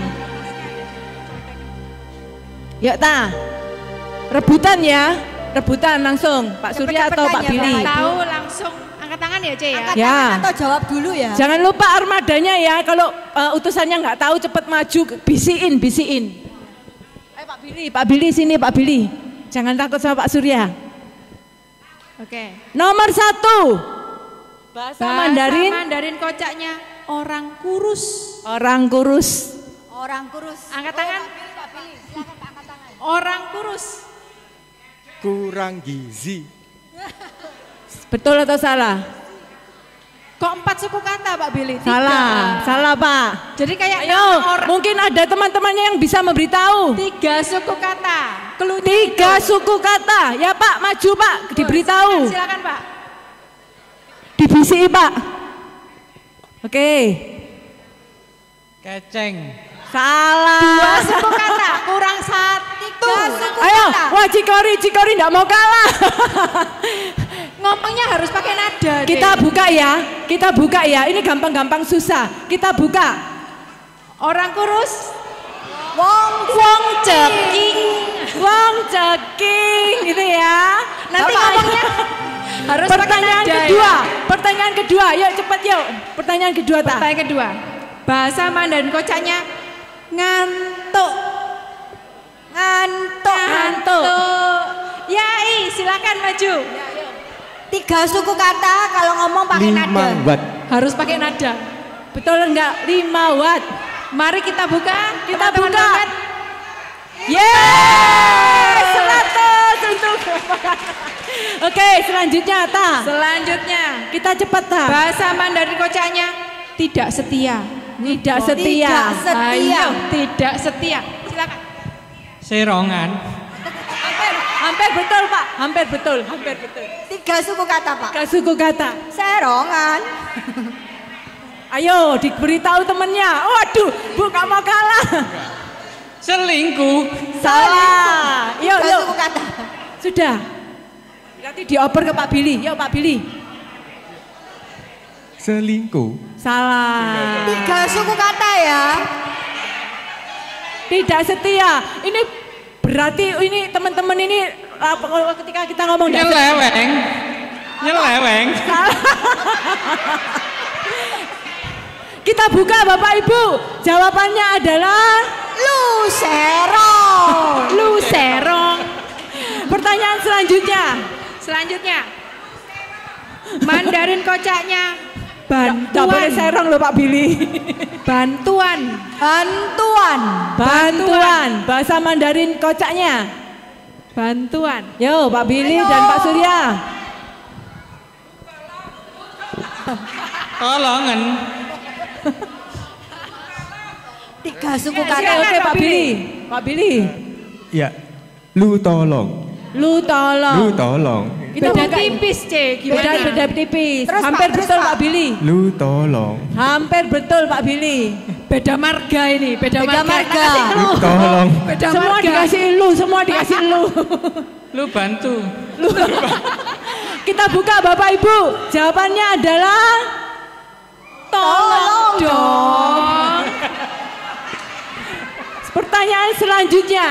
Yuk Ta, rebutan ya, rebutan langsung. Pak Surya atau Pak Billy? Tahu langsung angkat tangan ya, C ya? Angkat tangan atau jawab dulu ya? Jangan lupa armadanya ya, kalau utusannya nggak tahu cepat maju, bisiin. Pak Billy sini Pak Billy. Jangan takut sama Pak Surya. Oke. Nomor 1. Bahasa Mandarin kocaknya orang kurus. Orang kurus. Angkat tangan. Pak Billy, silakan Pak, angkat tangan. Orang kurus. Kurang gizi. Betul atau salah? Kok 4 suku kata Pak Billy? Salah Pak. Jadi kayak mungkin ada teman-temannya yang bisa memberitahu. 3 suku kata. 3 suku kata. Ya Pak, maju Pak, diberitahu. Silakan Pak. Dibisi Pak. Oke. Keceng. Salah. 2 suku kata, kurang 1. 3 suku Ayo, kata. wah Cikori enggak mau kalah. Ngomongnya harus pakai nada. Kita buka ya. Ini gampang-gampang susah. Kita buka. Orang kurus. Wong ceking gitu ya. Nanti ngomongnya harus Pertanyaan pakai nada kedua. ya. Pertanyaan kedua. Yuk cepet yuk. Pertanyaan kedua Ta. Pertanyaan kedua. Bahasa Mandarin kocaknya ngantuk. Yai, silakan maju. 3 suku kata kalau ngomong pakai nada. 5 watt. Harus pakai nada. Betul enggak? 5 watt. Mari kita buka. Kita Teman-teman buka. angkat. Yeay, 100 untuk. Oke, selanjutnya Ta. Selanjutnya, Kita cepat Ta. bahasa Mandarin kocaknya tidak setia. Tidak setia. Ayo, tidak setia. Silakan. Serongan. Hampir betul Pak. Hampir betul. 3 suku kata Pak. 3 suku kata. Serongan. Ayo diberitahu temennya. Waduh, Bu gak mau kalah. Selingkuh. Salah. 3 Yuk. suku kata. Sudah. Nanti dioper ke Pak Billy. Yuk Pak Billy. Selingkuh. Salah. 3 suku kata ya. Tidak setia. Ini berarti ini teman-teman ini ketika kita ngomong Nyeleweng. Kita buka Bapak Ibu. Jawabannya adalah Lu Serong. pertanyaan Selanjutnya, Mandarin kocaknya Tidak boleh serong loh Pak Billy. bantuan. Bahasa Mandarin kocaknya. Bantuan. Yo Pak Billy dan Pak Surya. Tolongan. 3 suku Oke, kata. oke Pak Billy. Pak Billy. Ya, lu tolong. Lu tolong. Lu tolong. Kita Beda buka- tipis, C. Gimana? Beda tipis. Terus, Hampir Pak, terus, betul Pak. Pak Billy. Lu tolong. Hampir betul Pak Billy. Beda marga ini, beda Beda marga. Kasih Lu lu. tolong. Beda Semua marga. dikasih lu, semua dikasih lu. Lu bantu. Kita buka Bapak Ibu. Jawabannya adalah tolong dong. Pertanyaan selanjutnya.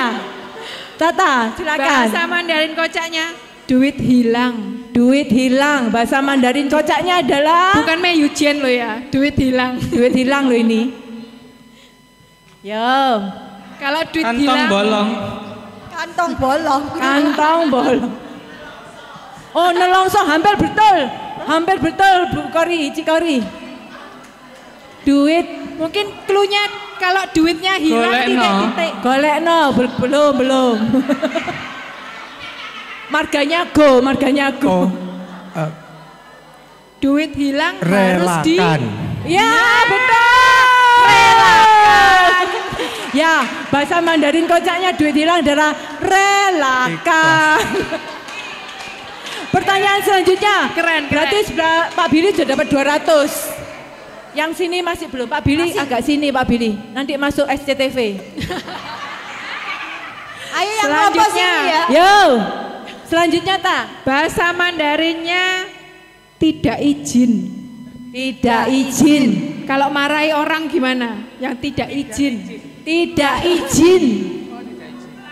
Tata, silakan. Bahasa Mandarin kocaknya duit hilang. Duit hilang. Bahasa Mandarin kocaknya adalah Bukan Meyujian lo ya, duit hilang. duit hilang loh ini. Yo, Kalau duit Kantong hilang, bolong. Kantong bolong. kantong bolong. Oh, nelongso hampir betul. Hampir betul Bu Kori, Cikori. Duit mungkin cluenya kalau duitnya hilang Golekno. titik-titik. golekno belum. Marganya go, marganya go. Oh, eh, Duit hilang harus di relakan. Ya, betul. Relakan. Ya, bahasa Mandarin kocaknya duit hilang adalah relakan. Pertanyaan selanjutnya. Keren. Berarti sebelah Pak Billy sudah dapat 200. Yang sini masih belum. Pak Billy agak sini Pak Billy. Nanti masuk SCTV. Ayo yang ngompos Selanjutnya. ini ya. Yo. Selanjutnya tak? bahasa Mandarinnya tidak izin. Tidak izin. Kalau marahi orang gimana? Yang tidak izin. Tidak izin.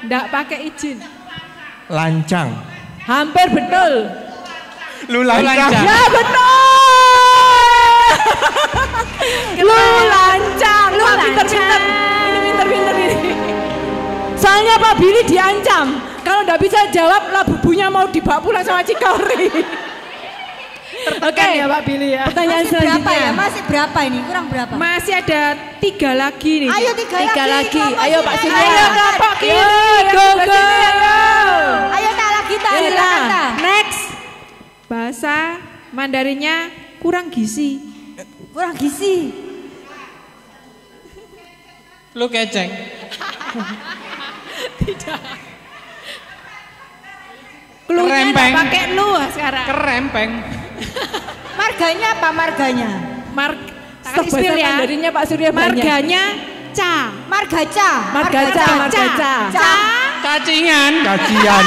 Enggak pakai izin. Lancang. Hampir betul. Lu lancang. Ya betul. Lu lancang. Lu pinter-pinter. Ini pinter-pinter ini. Soalnya Pak Billy diancam. Kalau nggak bisa jawab lah bubunya mau dibawa pulang sama Cikori. Oke. Ya Pak Billy ya. Pertanyaan Masih berapa selanjutnya. ya? Masih berapa ini? Kurang berapa? Masih ada 3 lagi nih. Ayo 3 Tiga lagi. kelompok Ayo sini. Pak Surya. Ayo kelompok kiri. Yo, Yang go, sebelah go. sini, ayo. Ayo tak lagi tak. Ya, Silakan tak. tak. Next. Bahasa Mandarinnya kurang gizi. Kurang gizi. Lu keceng. Cluenya Kerempeng. enggak pakai lu sekarang. Kerempeng. Marganya apa marganya? Kasih Bahasa spill ya. Mandarinnya Pak Surya banyak. Marganya ca. Margaca. Margaca, margaca. Ca. Cacingan. Cacian.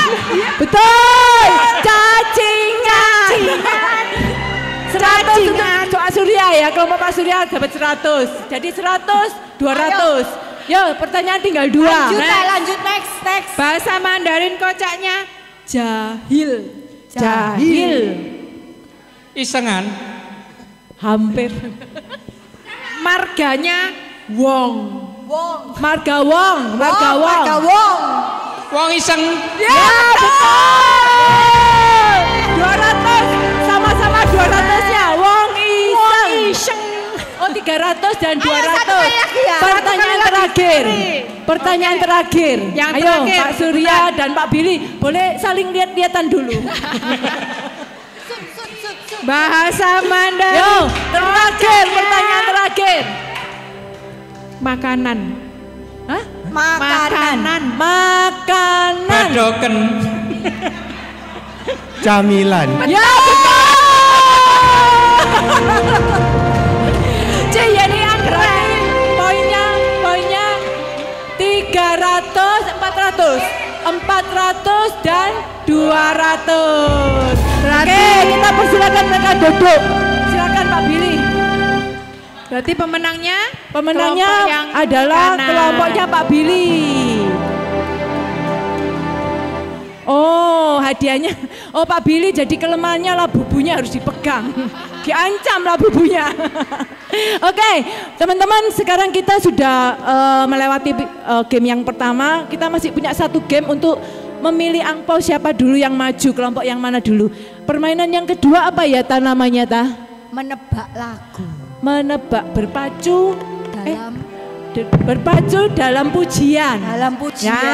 Betul. Cacingan. 100 untuk Pak Surya ya. Kelompok Pak Surya dapat 100. Jadi 100, 200. Yo, pertanyaan tinggal 2. Lanjut tak, lanjut next. Bahasa Mandarin kocaknya jahil. Jahil. Isengan. Hampir. Marganya wong. Wong. Marga Wong. Marga Wong. Marga wong. Wong iseng. Ya, betul. 200. Sama-sama 200-nya. Wong Iseng. Oh, 300 dan 200. satu kali lagi ya. Pertanyaan terakhir. Pertanyaan terakhir. Yang Ayo, terakhir, Pak Surya dan Pak Billy, boleh saling lihat-lihatan dulu. Bahasa Mandarin. Yo, terakhir, pertanyaan terakhir. Makanan. Hah? Makanan. Makanan. Badoken. Camilan. Ya, betul. Ceyani keren. Poinnya 300, 400. 400 dan 200. Oke, kita persilakan mereka duduk. Silakan Pak Billy. Berarti pemenangnya? Pemenangnya kelompok yang adalah kanan. kelompoknya Pak Billy. Oh, hadiahnya. Oh, Pak Billy jadi kelemahannya lah bubunya harus dipegang. Diancam lah bubunya. Oke, teman-teman, sekarang kita sudah melewati game yang pertama. Kita masih punya satu game untuk memilih angpau siapa dulu yang maju, kelompok yang mana dulu. Permainan yang kedua apa ya namanya ta? Menebak lagu. Menebak berpacu Dalam berpacu dalam pujian. dalam pujian. Ya.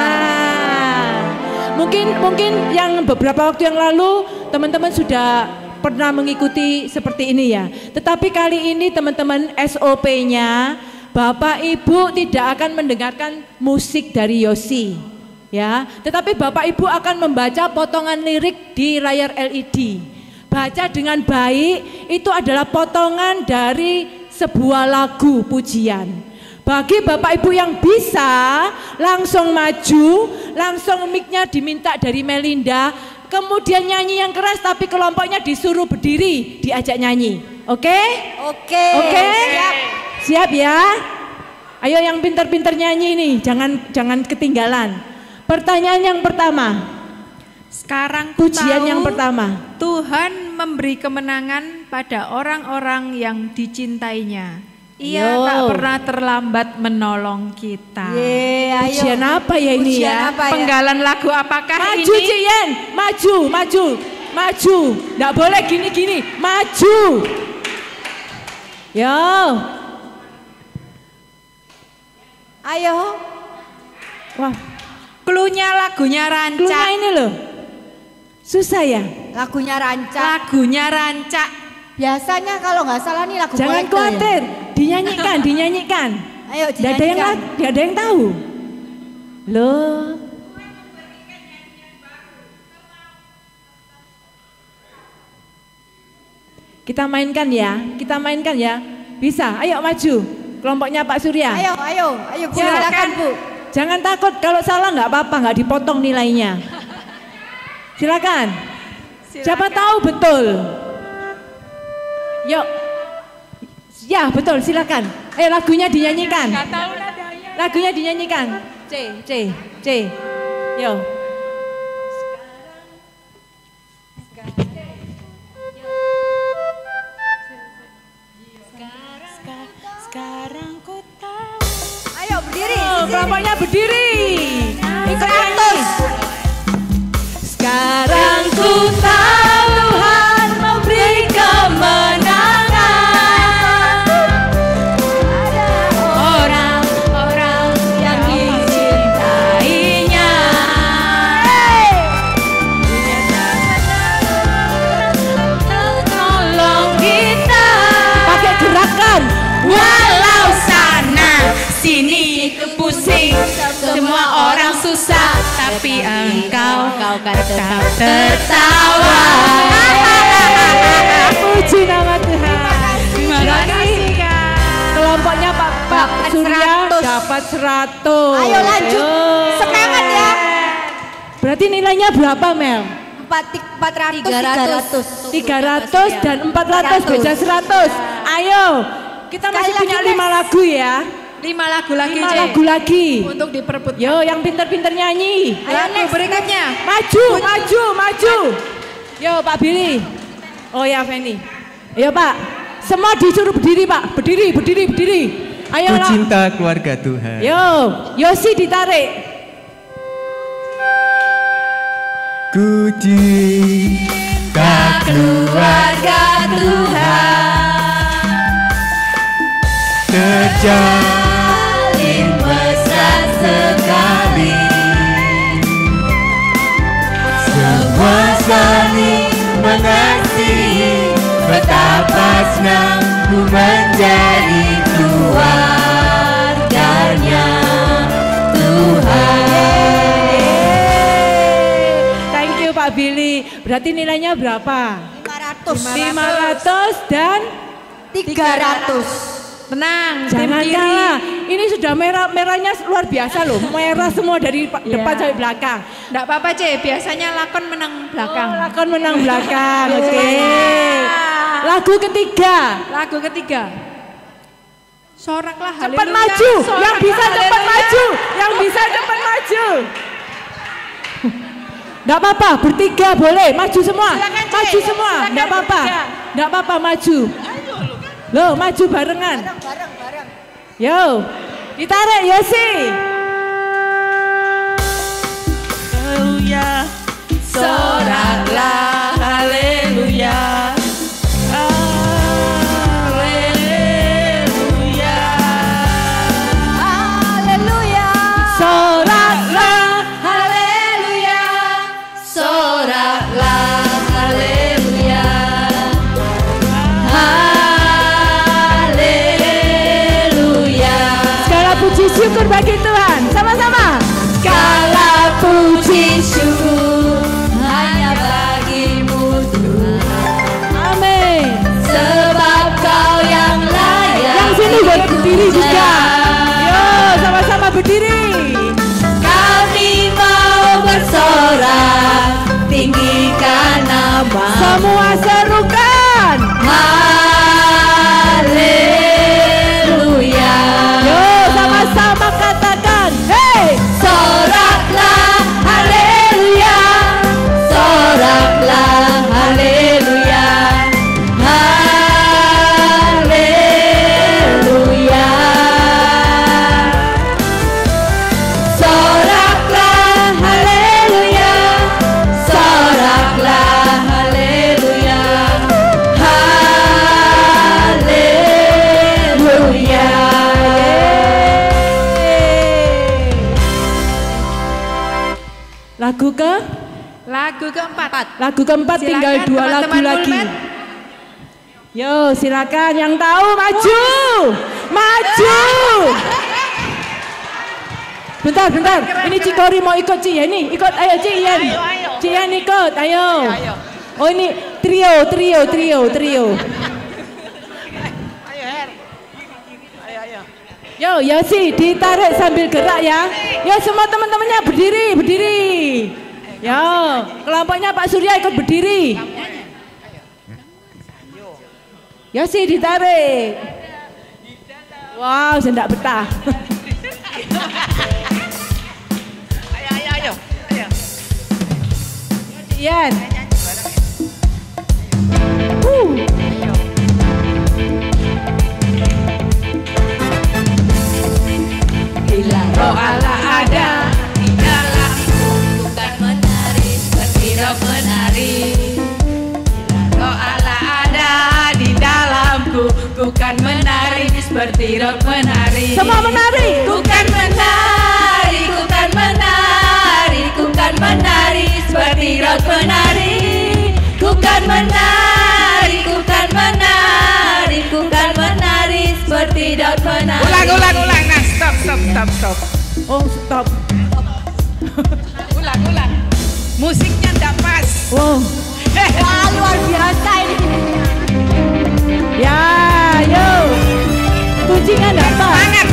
Mungkin yang beberapa waktu yang lalu teman-teman sudah pernah mengikuti seperti ini ya. Tetapi kali ini teman-teman SOP-nya Bapak Ibu tidak akan mendengarkan musik dari Yosi, ya. Tetapi Bapak Ibu akan membaca potongan lirik di layar LED. Baca dengan baik, itu adalah potongan dari sebuah lagu pujian. Bagi Bapak Ibu yang bisa, langsung maju, langsung mic-nya diminta dari Melinda, kemudian nyanyi yang keras tapi kelompoknya disuruh berdiri, diajak nyanyi. Oke? Oke. Oke? Siap. Siap ya? Ayo yang pintar-pintar nyanyi nih, jangan ketinggalan. Pertanyaan yang pertama. Sekarang ku Pujian tahu yang pertama. Tuhan memberi kemenangan pada orang-orang yang dicintainya. Ia Yo. tak pernah terlambat menolong kita. Ayo. Pujian apa ya ini Pujian ya? apa ya? Penggalan lagu apakah Maju ini? Ciyen, maju. Nggak boleh gini-gini, maju. Yo. Ayo. Wah, Klunya lagunya klunya Rancak. ini loh. Susah ya? Lagunya Rancak. Lagunya Rancak. Biasanya kalau nggak salah nih lagu Jangan Poeto khawatir, dinyanyikan. Ayo Nggak ada yang tahu. Loh. Kita mainkan ya. Bisa, ayo maju. Kelompoknya Pak Surya. Ayo, Bu, Ya, silakan Bu. Jangan takut, kalau salah nggak apa-apa, nggak dipotong nilainya. Silakan. Siapa tahu betul. Yuk. Ya betul, silakan. Lagunya dinyanyikan. Nggak tahu nadanya. Lagunya dinyanyikan. C. Yo. Sekarang ku tahu. Ayo berdiri. Kelompoknya berdiri. Ikut nyanyi. Sekarang ku tahu Tuhan memberi kemenangan. Orang-orang yang dicintainya. Tolong kita. Pakai gerakan. Walau sana sini pusing, semua orang susah, tapi engkau tetap tertawa. Puji nama Tuhan. Terima kasih Kak. Kelompoknya Pak Surya 100. dapat 100. Ayo lanjut. Semangat ya. Berarti nilainya berapa Mel? 400. 300 dan 400 beda 100. Ayo, kita masih Sekali punya lagi, 5 lagu ya. 5 lagu lagi 5 C. lagu lagi. Untuk diperebutkan. Yo, yang pinter-pinter nyanyi. Lagu berikutnya. Maju. Yo, Pak Billy. Oh ya, Feni. Ayo Pak. Semua disuruh berdiri Pak. Berdiri. Ayo Ku lah. cinta keluarga Tuhan. Yo, Yosi ditarik. Ku cinta Keluarga Tuhan. terjalin Mesra sekali. semua saling mengasihi. Betapa senang ku menjadi keluarganya Tuhan. Thank you Pak Billy. Berarti nilainya berapa? 500 dan 300. Tenang, tim jangan kiri. kalah. Ini sudah merahnya luar biasa loh. Merah semua dari depan sampai belakang. Enggak apa-apa C, biasanya lakon menang belakang. Lakon menang belakang. Oke. Lagu ketiga. Lagu ketiga. Soraklah Cepat haleluya. maju. Yang Soraklah bisa cepat haleluya. maju. Yang bisa cepat maju. Enggak apa-apa, bertiga boleh. Maju semua. Silakan, Cik. Maju semua. Silakan Enggak apa-apa. bertiga. Enggak apa-apa maju. Loh, maju barengan. Bareng. Yo, ditarik Yosi. Haleluya. Soraklah haleluya. Haleluya. Haleluya. Soraklah haleluya. Soraklah haleluya. Haleluya. Semua serukan. Haleluya. Yo, sama-sama katakan, hey, Soraklah haleluya. Soraklah haleluya. Haleluya. Soraklah haleluya. Soraklah haleluya. Haleluya. Lagu keempat. Lagu keempat tinggal Silakan, 2 lagu teman-teman lagi. Mulmet. Yo, silakan yang tahu maju. Maju. Bentar. Ini Cikori mau ikut Ci ya nih. Ikut ayo Ci Ian. Ci Ian ikut, ayo. Oh ini trio. Yo, Yosi ditarik sambil gerak ya. Yo, semua teman-temannya berdiri. Yo, kelompoknya Pak Surya ikut berdiri. Yosi ditarik. Wow, saya enggak betah. Ayo. Ian. Bila roh Allah ada di dalamku, bukan menari seperti roh menari. Bila roh Allah ada di dalamku, bukan menari seperti roh menari. Semua menari. Bukan menari, bukan menari, bukan menari seperti roh menari. Bukan menari, bukan menari, bukan menari seperti roh menari. Ulang. Nah, stop. Oh, stop. Ulang. Musiknya enggak pas. Wow. Wah, luar biasa ini. Ya, yo. Kuncinya enggak pas. Semangat.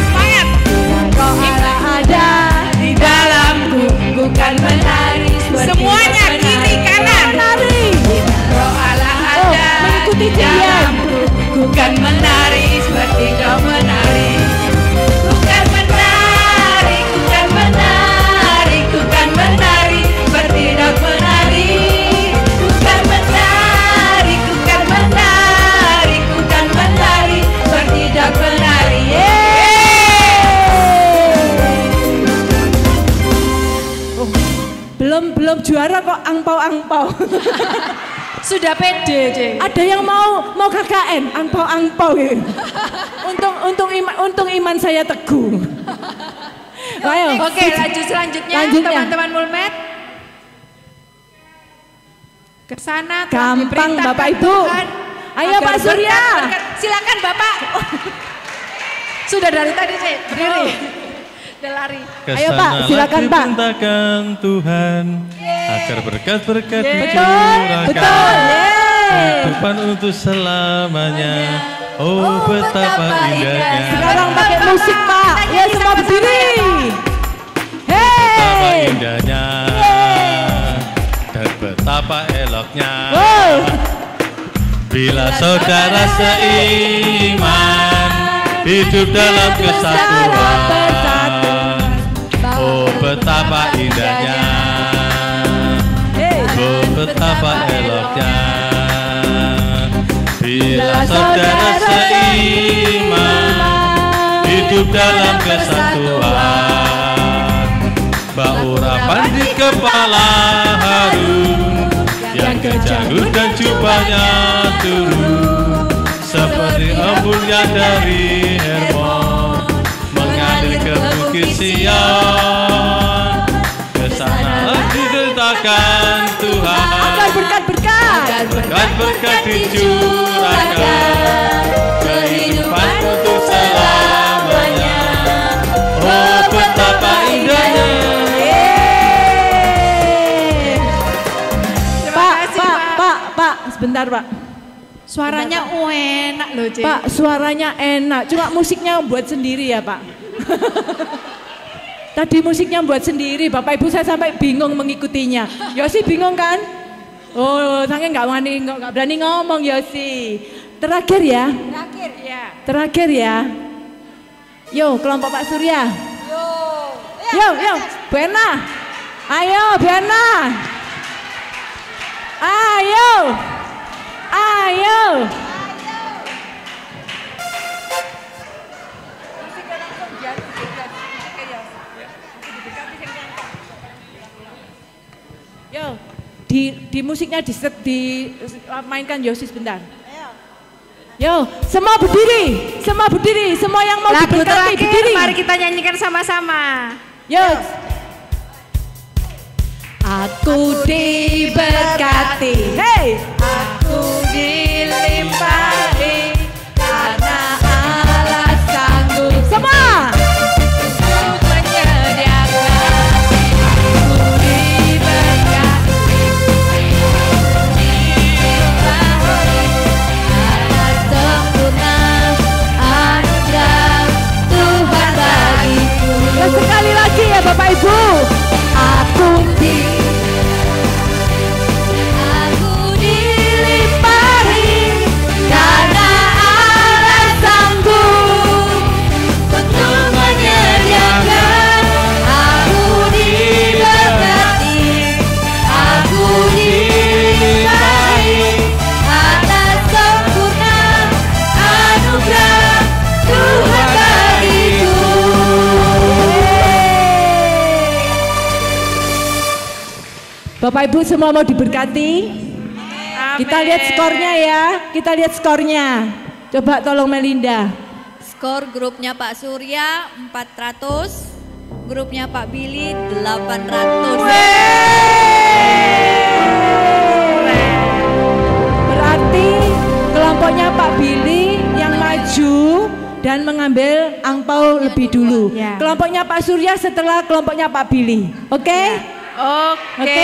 Roh Allah ada di dalamku, bukan menari seperti Semuanya roh kiri menari. kanan. Menari. Roh Allah ada mengikuti di Cian. dalamku, bukan menari seperti roh menari. Bukan menari, bukan menari, bukan menari seperti roh menari. Bukan menari, bukan menari, bukan menari seperti roh menari. Belum juara kok angpau. Sudah pede, Cek. Ada yang mau KKN, angpau gitu. Untung iman saya teguh. Ayo. Oke, lanjut selanjutnya teman-teman Mulmet. Ke sana telah Gampang, diperintahkan Bapak Ibu. Tuhan Ayo, agar Pak Surya. berkat. Silakan Bapak. Sudah dari tadi, Cek. Berdiri. Udah lari. Ayo, Pak, silakan, Pak. Diperintahkan Tuhan agar berkat-berkat Betul. kehidupan untuk selamanya. Oh, betapa indahnya. Sekarang pakai musik, Pak. Ya, semua berdiri. Betapa Hey. indahnya dan betapa eloknya bila saudara seiman hidup dalam kesatuan. Oh, betapa indahnya. Oh, betapa eloknya bila saudara seiman hidup dalam kesatuan. Baurapan di kepala harum, yang kejagut dan jubahnya turun seperti embunnya dari Hermon mengalir ke Bukit Sion. Kesanalah diberitakan Tuhan Agar berkat-berkat. berkat dicurahkan kehidupan untuk selamanya. Oh, betapa indahnya. Pak, sebentar Pak. Suaranya enak loh, Cek. Pak, suaranya enak. Cuma musiknya buat sendiri ya Pak. Tadi musiknya buat sendiri, Bapak Ibu saya sampai bingung mengikutinya. Yosi bingung kan? Oh, saking nggak berani ngomong Yosi. Terakhir ya. Terakhir. Ya. Terakhir ya. Yo, kelompok Pak Surya. Yo, Bena. Ayo, Bena. Ayo. Yo, di musiknya dimainkan Yosi sebentar. Yo, semua berdiri, semua yang mau Lagu diberkati terakhir, berdiri. mari kita nyanyikan sama-sama. Yo. Aku diberkati, hey. Aku dilimpahi karena Allah sanggup Semua. untuk menyediakan. Aku diberkati, atas sempurna anugerah Tuhan bagiku. Ya, sekali lagi ya Bapak Ibu. Aku dilimpahi karena Allah sanggup untuk menyediakan. Aku diberkati, aku dilimpahi atas sempurna anugerah Tuhan bagiku. Bapak Ibu semua mau diberkati? Kita lihat skornya ya. Kita lihat skornya. Coba tolong Melinda. Skor grupnya Pak Surya 400, grupnya Pak Billy 800. Berarti kelompoknya Pak Billy yang maju dan mengambil angpau lebih dulu. Ya. Kelompoknya Pak Surya setelah kelompoknya Pak Billy. Oke? Oke.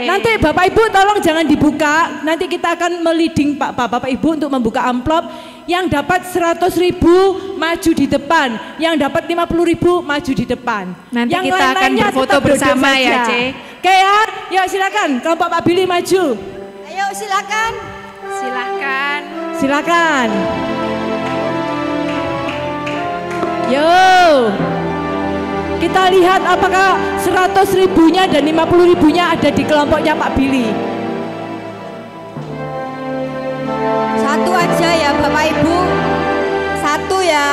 Nanti Bapak Ibu tolong jangan dibuka. Nanti kita akan meliding Bapak Ibu untuk membuka amplop. Yang dapat 100.000 maju di depan, yang dapat 50.000 maju di depan. Nanti yang kita akan lain-lainnya berfoto tetap duduk bersama ya, saja. Ce. Oke ya, yuk silakan kelompok Pak Billy maju. Ayo silakan. Silakan. Yo. Kita lihat apakah 100.000-nya dan 50.000-nya ada di kelompoknya Pak Billy. Satu aja ya Bapak Ibu. Satu ya.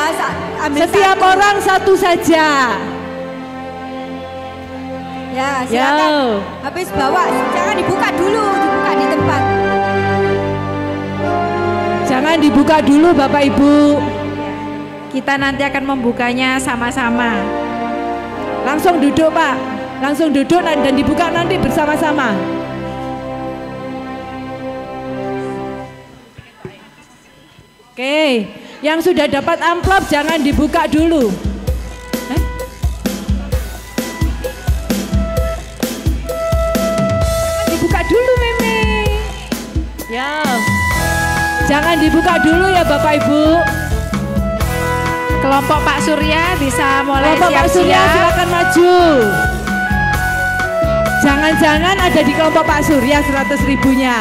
Ambil Setiap satu. orang satu saja. Ya silakan. Yo. Habis bawa, jangan dibuka dulu, dibuka di tempat. Jangan dibuka dulu Bapak Ibu. Kita nanti akan membukanya sama-sama. Langsung duduk Pak. Langsung duduk dan dibuka nanti bersama-sama. Oke, yang sudah dapat amplop jangan dibuka dulu. Dibuka dulu Mimi. Ya. Jangan dibuka dulu ya Bapak Ibu. Kelompok Pak Surya bisa mulai Kelompok Pak Surya siap-siap. silakan maju. Jangan-jangan ada di kelompok Pak Surya 100.000-nya.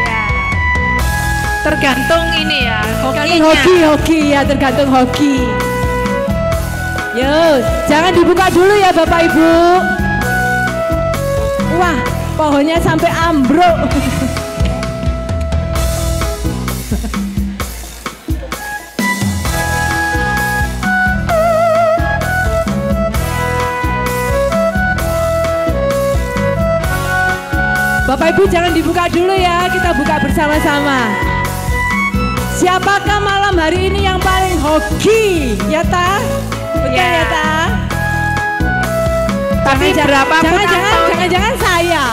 Ya. Tergantung ini ya, Tergantung hokinya. hoki ya, tergantung hoki. Yo, jangan dibuka dulu ya Bapak Ibu. Wah, pohonnya sampai ambruk. Bapak Ibu jangan dibuka dulu ya, kita buka bersama-sama. Siapakah malam hari ini yang paling hoki? Ya ta? Betul ya ta? Tapi berapapun angpau- Jangan-jangan saya.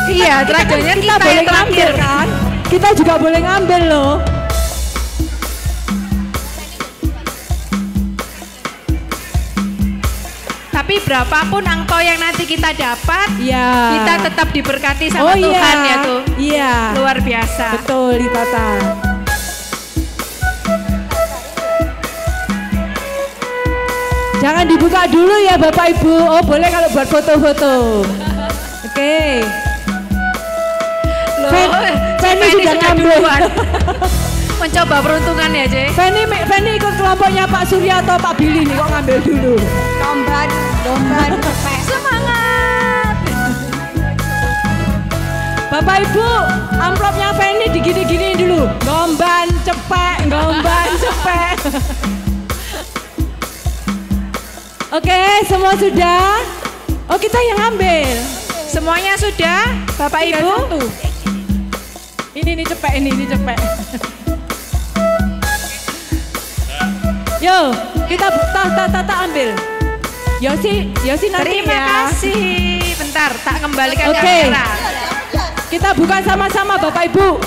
Iya, terakhirnya kita kita boleh yang terakhir. ngambil kan? Kita juga boleh ngambil loh. Tapi berapapun angpau yang nanti kita dapat, Iya. kita tetap diberkati sama Tuhan ya tuh. Iya. Luar biasa. Betul, Tata. Jangan dibuka dulu ya Bapak Ibu. Oh boleh kalau buat foto-foto. Oke. Fanny sudah ngambil. duluan. Mencoba peruntungan ya, Cek. Fanny ikut kelompoknya Pak Surya atau Pak Billy nih, kok ngambil dulu. Domban cepet. Semangat. Bapak Ibu, amplopnya Fanny digini-gini dulu. Gomban cepek. Oke, semua sudah? Oh, kita yang ambil. Semuanya sudah, Bapak Ibu? Ini cepek. Yo, kita tata ambil. Yosi nanti Terima ya. kasih. Bentar, tak kembalikan Oke. kamera. Kita buka sama-sama Bapak Ibu.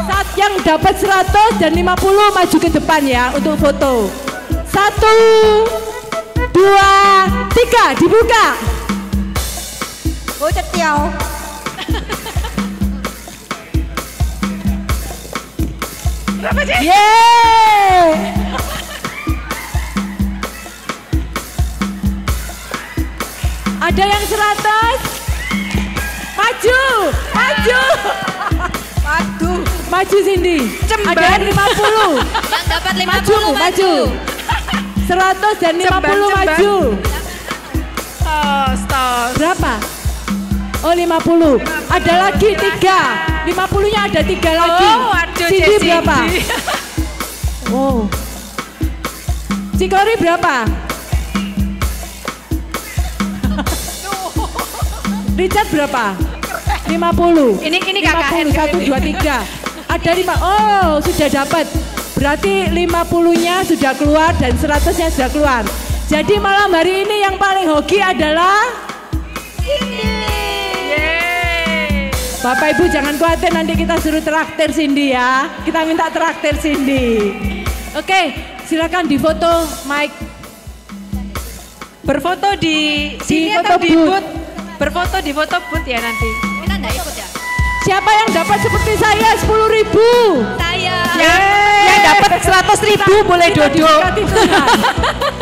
Saat yang dapat 100 dan 50 maju ke depan ya untuk foto. 1, 2, 3, dibuka. Oh, cetiau. Berapa, Cek? Yeay. Ada yang 100. Maju. Waduh. Maju Cindy. Cemban. Ada yang 50. Yang dapat 50 Maju. 100 dan 50 Cemban. maju. Oh, stop. Berapa? Oh 50. Ada lagi 3. 50-nya ada 3 lagi. Oh, waduh, Cindy Cindy. berapa? Wow. Cikori berapa? Richard berapa? 50. Ini KKN. 1, 2, 3. Ada 5. Oh, sudah dapat. Berarti 50-nya sudah keluar dan 100-nya sudah keluar. Jadi malam hari ini yang paling hoki adalah Yeay. Bapak Ibu jangan khawatir, nanti kita suruh traktir Cindy ya. Kita minta traktir Cindy. Oke, silakan difoto Mike. Berfoto di sini foto atau di booth. booth? Berfoto di foto booth ya nanti. Kita enggak ikut ya? Siapa yang dapat seperti saya 10.000? Saya. Yang dapat 100.000 boleh dodok. Didekati Tuhan.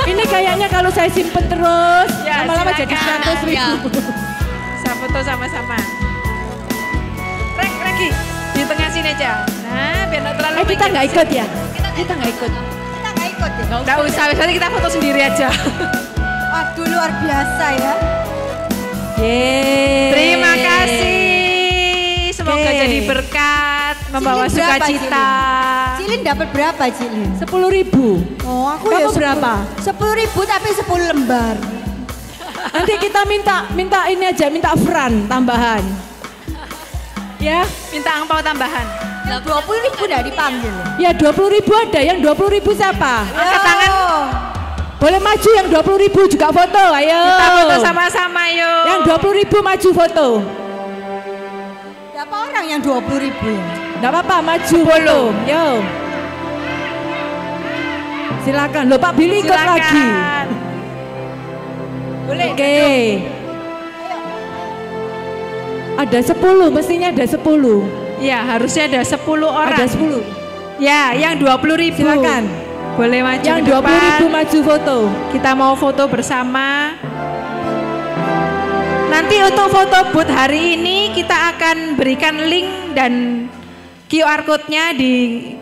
Ini kayaknya kalau saya simpen terus Ya, lama-lama jadi silakan. 100.000. Saya foto sama-sama. Regi, di tengah sini aja. Nah, biar nggak terlalu Kita nggak ikut ya? Kita nggak ikut. Kita enggak ikut ya? Nggak usah, nanti kita foto sendiri aja. Waduh, luar biasa ya. Yeay. Terima kasih. Semoga Oke. jadi berkat, membawa Cilin berapa, sukacita. Cilin dapat berapa, Cilin? 10.000. Oh, aku Kamu ya berapa? 10.000 tapi 10 lembar. Nanti kita minta ini aja, minta fran tambahan. Ya, Minta angpau tambahan. 20.000 udah dipanggil. ya 20.000 ada. Yang 20.000 siapa? Angkat tangan. Boleh maju yang 20.000 juga foto, ayo. Kita foto sama-sama yuk. Yang 20.000 maju foto. Berapa orang yang 20.000 ya? Nggak apa-apa, maju foto. Yo. Silakan. Loh Pak Billy ikut Silakan. lagi. Boleh. Oke. Ada 10, mestinya ada 10. Ya, harusnya ada 10 orang. Ada 10. Ya, yang 20.000. Silakan. Boleh maju Yang ke depan. 20.000 maju foto. Kita mau foto bersama. Nanti untuk foto booth hari ini kita akan berikan link dan QR code-nya di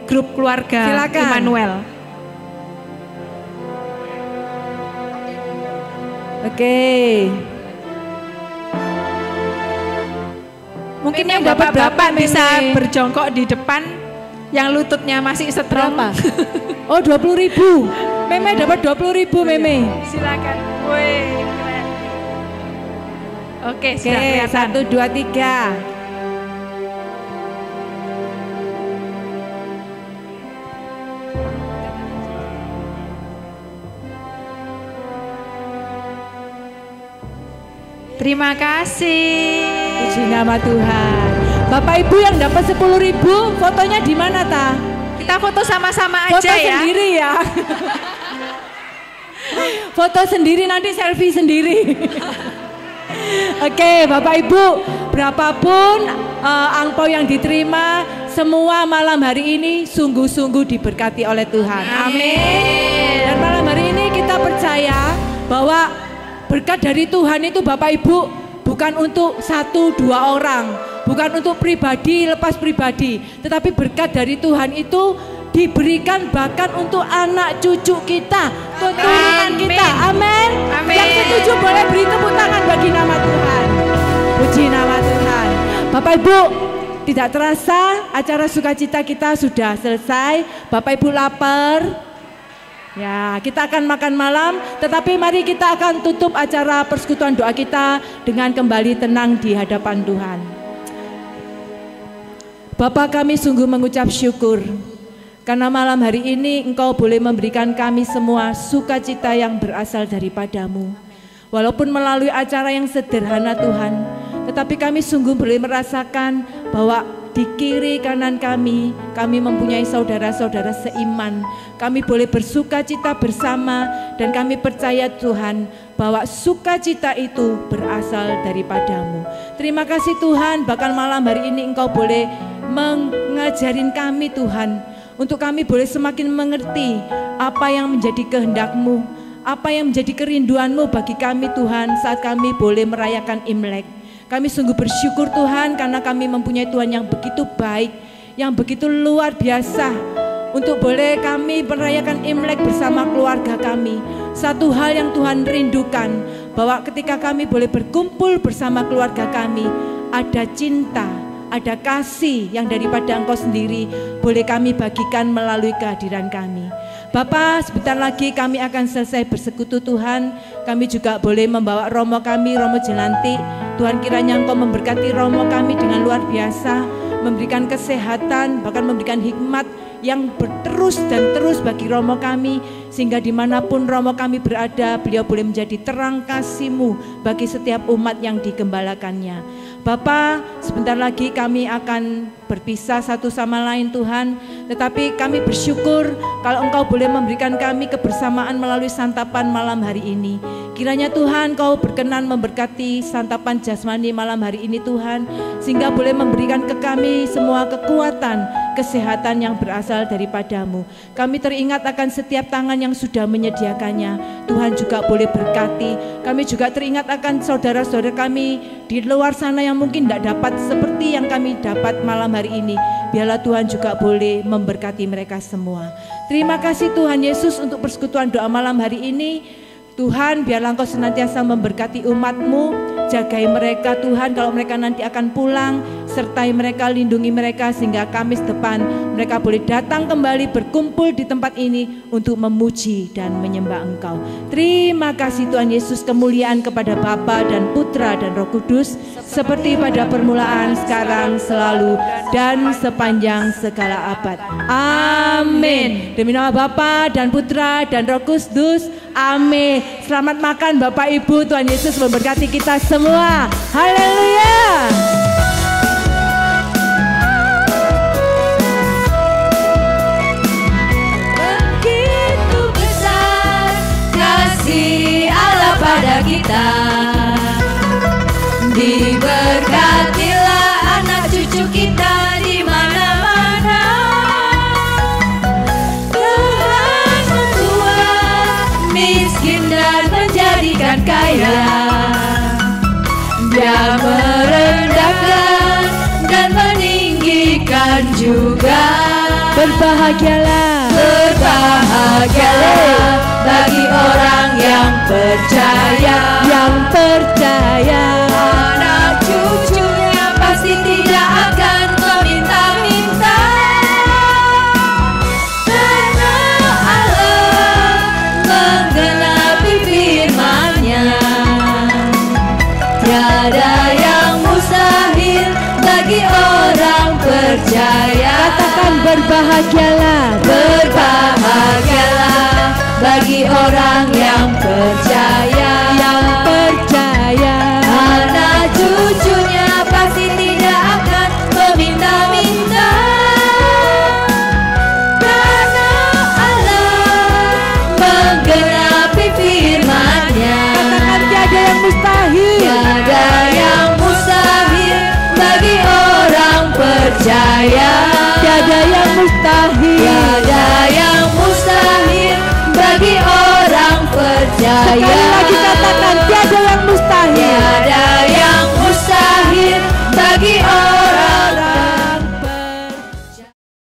grup keluarga Silakan. Immanuel. Oke. Mungkin Meme yang dapat bapak-bapak berapa, bisa Meme? berjongkok di depan yang lututnya masih strong. Berapa? Oh 20.000. Meme dapat 20.000 Meme. Silakan. Woi, keren. Oke, Oke, sudah kelihatan. 1, 2, 3. Terima kasih. Puji nama Tuhan. Bapak Ibu yang dapat 10.000, fotonya di mana ta? Kita foto sama-sama Foto aja ya. sendiri ya. Foto sendiri, nanti selfie sendiri. Oke, Bapak Ibu, berapapun angpau yang diterima, semua malam hari ini sungguh-sungguh diberkati oleh Tuhan. Amin. Dan malam hari ini kita percaya bahwa berkat dari Tuhan itu Bapak Ibu bukan untuk 1-2 orang, bukan untuk pribadi, lepas pribadi, tetapi berkat dari Tuhan itu diberikan bahkan untuk anak cucu kita, keturunan kita. Amin. Yang setuju boleh beri tepuk tangan bagi nama Tuhan. Puji nama Tuhan. Bapak Ibu, tidak terasa acara sukacita kita sudah selesai. Bapak Ibu lapar? Ya, kita akan makan malam, tetapi mari kita akan tutup acara persekutuan doa kita dengan kembali tenang di hadapan Tuhan. Bapa, kami sungguh mengucap syukur karena malam hari ini Engkau boleh memberikan kami semua sukacita yang berasal daripadamu. Walaupun melalui acara yang sederhana Tuhan, tetapi kami sungguh boleh merasakan bahwa di kiri kanan kami mempunyai saudara-saudara seiman. Kami boleh bersukacita bersama dan kami percaya Tuhan bahwa sukacita itu berasal daripadamu. Terima kasih Tuhan, bahkan malam hari ini Engkau boleh mengajarin kami Tuhan, untuk kami boleh semakin mengerti apa yang menjadi kehendak-Mu, apa yang menjadi kerinduan-Mu bagi kami Tuhan saat kami boleh merayakan Imlek. Kami sungguh bersyukur Tuhan karena kami mempunyai Tuhan yang begitu baik, yang begitu luar biasa, untuk boleh kami merayakan Imlek bersama keluarga kami. Satu hal yang Tuhan rindukan, bahwa ketika kami boleh berkumpul bersama keluarga kami, ada cinta, ada kasih yang daripada Engkau sendiri boleh kami bagikan melalui kehadiran kami. Bapa, sebentar lagi kami akan selesai bersekutu Tuhan. Kami juga boleh membawa Romo kami, Romo Jelanti. Tuhan, kiranya Engkau memberkati Romo kami dengan luar biasa, memberikan kesehatan, bahkan memberikan hikmat yang berterus dan terus bagi Romo kami, sehingga dimanapun Romo kami berada, beliau boleh menjadi terang kasih-Mu bagi setiap umat yang digembalakannya. Bapa, sebentar lagi kami akan berpisah satu sama lain Tuhan, tetapi kami bersyukur kalau Engkau boleh memberikan kami kebersamaan melalui santapan malam hari ini. Kiranya Tuhan Kau berkenan memberkati santapan jasmani malam hari ini Tuhan, sehingga boleh memberikan ke kami semua kekuatan, kesehatan yang berasal daripadamu. Kami teringat akan setiap tangan yang sudah menyediakannya. Tuhan juga boleh berkati. Kami juga teringat akan saudara-saudara kami di luar sana yang mungkin tidak dapat seperti yang kami dapat malam hari ini. Biarlah Tuhan juga boleh memberkati mereka semua. Terima kasih Tuhan Yesus untuk persekutuan doa malam hari ini. Tuhan, biarlah Engkau senantiasa memberkati umat-Mu, jagai mereka Tuhan kalau mereka nanti akan pulang, sertai mereka, lindungi mereka sehingga Kamis depan mereka boleh datang kembali berkumpul di tempat ini untuk memuji dan menyembah Engkau. Terima kasih Tuhan Yesus, kemuliaan kepada Bapa dan Putra dan Roh Kudus, seperti pada permulaan, sekarang, selalu, dan sepanjang segala abad. Amin. Demi nama Bapa dan Putra dan Roh Kudus. Amin. Selamat makan Bapak Ibu, Tuhan Yesus memberkati kita semua. Haleluya. Begitu besar kasih Allah pada kita, diberkatilah anak cucu kita di mana-mana. Tuhan membuat miskin dan menjadikan kaya. Dia merendahkan dan meninggikan juga. Berbahagialah, berbahagialah bagi orang yang percaya. Yang percaya, anak cucunya pasti tidak akan meminta-minta, karena Allah menggenapi firman-Nya. Tiada yang mustahil bagi orang percaya. katakan berbahagialah, berbahagialah bagi orang yang percaya. yang percaya. Anak cucunya pasti tidak akan meminta-minta, karena Allah menggenapi firman-Nya. Katakan tiada yang mustahil, Tiada yang mustahil bagi orang percaya.